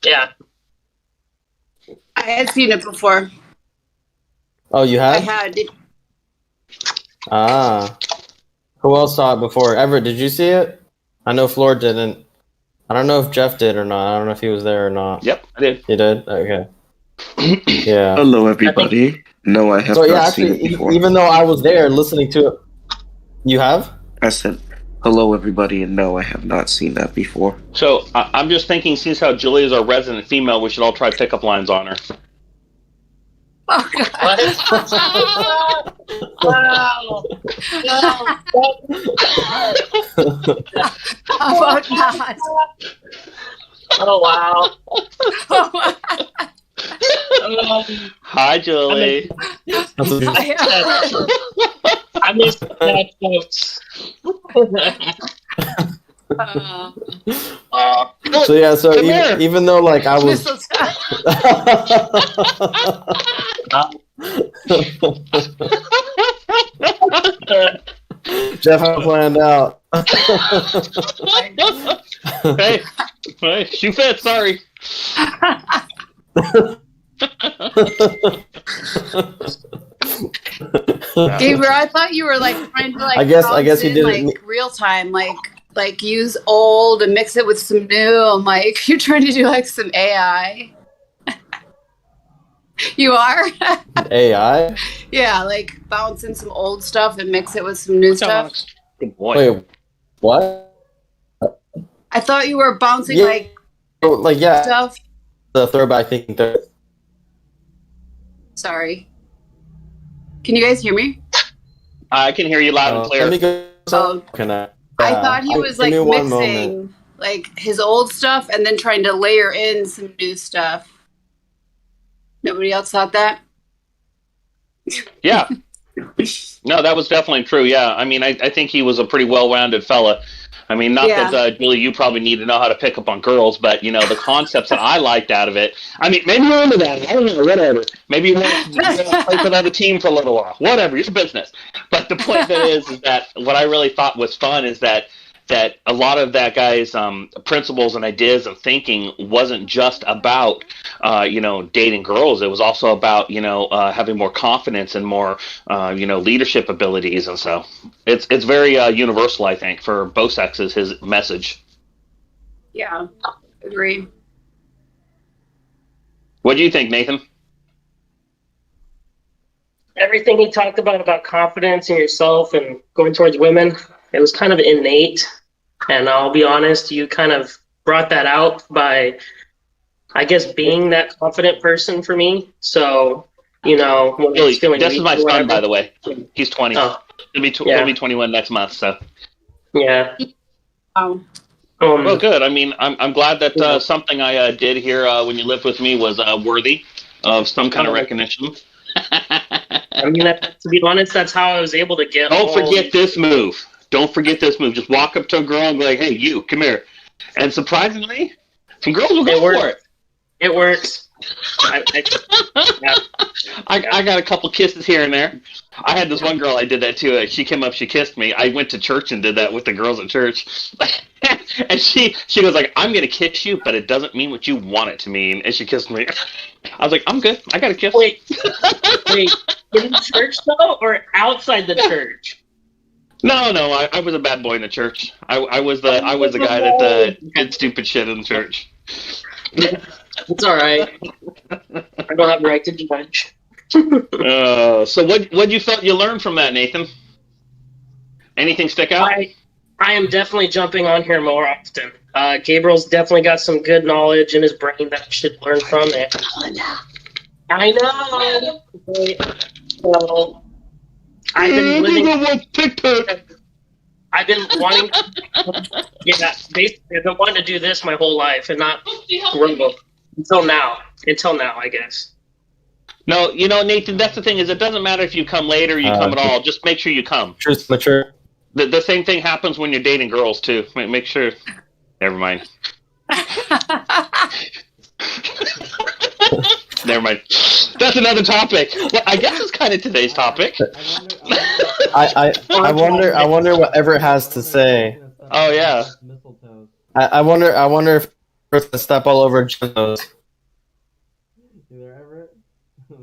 yeah. I had seen it before. Oh, you had? I had. Ah. Who else saw it before? Everett, did you see it? I know Floor didn't. I don't know if Jeff did or not. I don't know if he was there or not. Yep, I did. You did? Okay. Yeah. Hello, everybody. No, I have not seen it before. Even though I was there listening to it. You have? I said, hello, everybody, and no, I have not seen that before. So I'm just thinking, since how Julie is our resident female, we should all try pickup lines on her. Oh, God. Wow. How about not? Oh, wow. Hi, Julie. I missed that, folks. So yeah, so even though like I was Jeff had planned out. hey, shoe fit, sorry. Gabriel, I thought you were like trying to like I guess he did like real time, like use old and mix it with some new. I'm like, you're trying to do like some AI. You are? AI? Yeah, like bounce in some old stuff and mix it with some new stuff. Good boy. Wait, what? I thought you were bouncing like stuff. The throwback thinking that. Sorry. Can you guys hear me? I can hear you loud and clear. Let me go. Oh. Can I? I thought he was like one moment. mixing like his old stuff and then trying to layer in some new stuff. Nobody else thought that? Yeah. No, that was definitely true. Yeah. I mean, I think he was a pretty well-rounded fella. I mean, not that, Julie, you probably need to know how to pick up on girls, but, you know, the concepts that I liked out of it. I mean, maybe you're into that. I don't know, whatever. Maybe you want to play for another team for a little while. Whatever, your business. But the point of it is that what I really thought was fun is that a lot of that guy's principles and ideas of thinking wasn't just about, dating girls. It was also about, having more confidence and more, leadership abilities. And so it's very universal, I think, for both sexes, his message. Yeah, agree. What do you think, Nathan? Everything he talked about confidence in yourself and going towards women, it was kind of innate. And I'll be honest, you kind of brought that out by, I guess, being that confident person for me. So, when I was feeling this is my son, whatever. by the way. He's 20. Oh. He'll be 21 next month. So. Yeah. Oh. Well, good. I mean, I'm glad that something I did here when you lived with me was worthy of some kind of recognition. I mean, to be honest, that's how I was able to get. Don't forget this move. Don't forget this move. Just walk up to a girl and be like, "Hey, you, come here." And surprisingly, some girls will go for it. It works. I got a couple kisses here and there. I had this one girl I did that to. She came up, she kissed me. I went to church and did that with the girls at church. And she was like, "I'm going to kiss you, but it doesn't mean what you want it to mean." And she kissed me. I was like, "I'm good. I got a kiss." Wait. In church, though, or outside the church? No, I was a bad boy in the church. I was the guy that did stupid shit in the church. It's all right. I don't have the right to judge. So what you felt you learned from that, Nathan? Anything stick out? I am definitely jumping on here more often. Gabriel's definitely got some good knowledge in his brain that I should learn from. I know. Well, I've been living. I've been wanting. Basically, I've been wanting to do this my whole life and not grow until now. I guess. No, Nathan. That's the thing is, it doesn't matter if you come late or you come at all. Just make sure you come. Just mature. The same thing happens when you're dating girls too. Make sure. Never mind. Never mind. That's another topic. Well, I guess it's kind of today's topic. I wonder what Everett has to say. Oh yeah. I wonder if Everett's gonna step all over Jim's nose.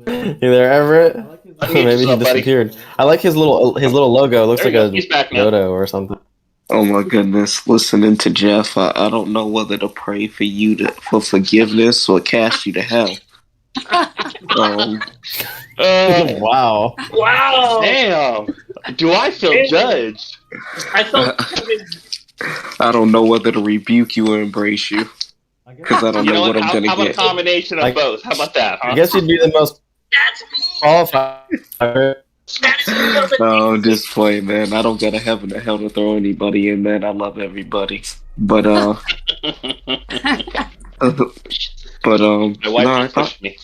You there, Everett? Maybe he disappeared. I like his little logo. It looks like a Yoda or something. Oh my goodness! Listening to Jeff, I don't know whether to pray for you for forgiveness or cast you to hell. Wow! Damn! Do I feel judged? I don't know whether to rebuke you or embrace you because I don't know what I'm gonna get. How about a combination of both? How about that? Huh? I guess you'd be the most qualified. Oh, just play, man. I don't got a heaven or hell to throw anybody in, man. I love everybody, but My wife pushed me.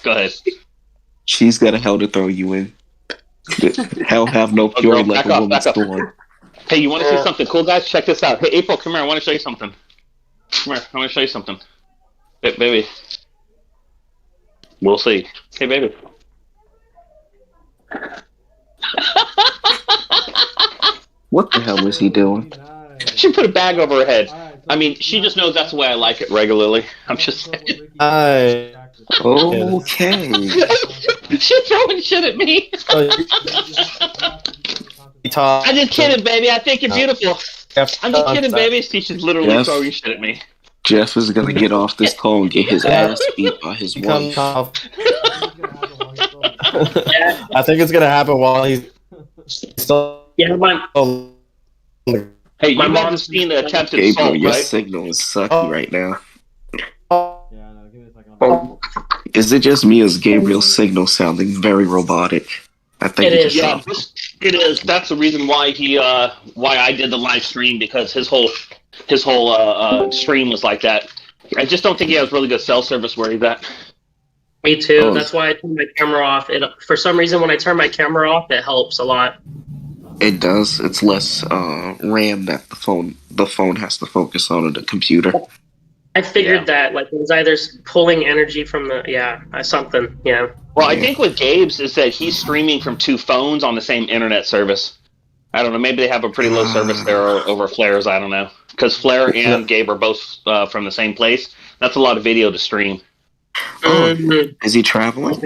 Go ahead. She's got a hell to throw you in. Hell have no fury like a woman's scorn. Hey, you want to see something cool, guys? Check this out. Hey, April, come here. I want to show you something. Come here. I want to show you something. Hey, baby. We'll see. Hey, baby. What the hell is he doing? She put a bag over her head. I mean, she just knows that's the way I like it regularly. I'm just saying. Okay. She's throwing shit at me. I'm just kidding, baby. I think you're beautiful. I'm just kidding, baby. She's literally throwing shit at me. Jeff is gonna get off this call and get his ass beat by his wife. I think it's gonna happen while he's still. Yeah, Hey, you haven't seen the attempted assault, your right? signal is sucky right now. Is it just me or is Gabriel's signal sounding very robotic? I think it is. just It is. That's the reason why why I did the live stream, because his whole stream was like that. I just don't think he has really good cell service where he's at. Me too. That's why I turned my camera off. For some reason, when I turn my camera off, it helps a lot. It does. It's less RAM that the phone has to focus on, or the computer. I figured that, like, it was either pulling energy from something. Well, I think with Gabe's is that he's streaming from 2 phones on the same internet service. I don't know. Maybe they have a pretty low service there over Flare's. I don't know, because Flare and Gabe are both from the same place. That's a lot of video to stream. Oh, is he traveling?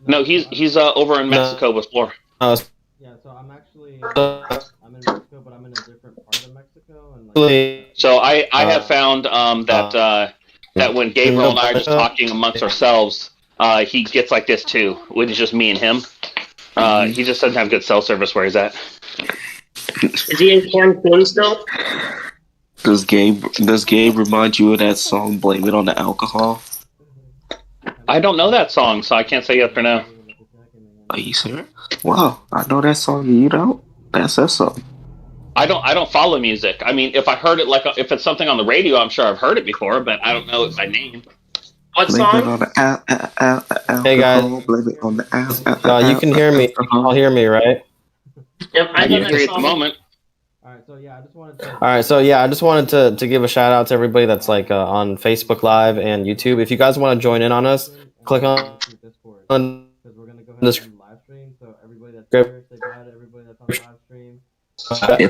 No, he's over in Mexico with Flore. Yeah, so I'm actually I'm in Mexico, but I'm in a different part of Mexico. And so I have found that when Gabriel and I are just talking amongst ourselves, he gets like this too, when it's just me and him. He just doesn't have good cell service where he's at. Is he in Cancun still? Does Gabe remind you of that song "Blame It on the Alcohol"? I don't know that song, so I can't say yes or no. Are you serious? Wow, I know that song. You don't? That's that song. I don't follow music. I mean, if I heard it, if it's something on the radio, I'm sure I've heard it before, but I don't know it by name. What blame song? It on the alcohol. Hey guys, Blame it on the you can hear me. You can all hear me, right? Yep, I can hear you at the moment. All right, so yeah, I just wanted to give a shout out to everybody that's like on Facebook Live and YouTube. If you guys want to join in on us, click on this live stream. So everybody that's here, say bye to everybody that's on the live stream.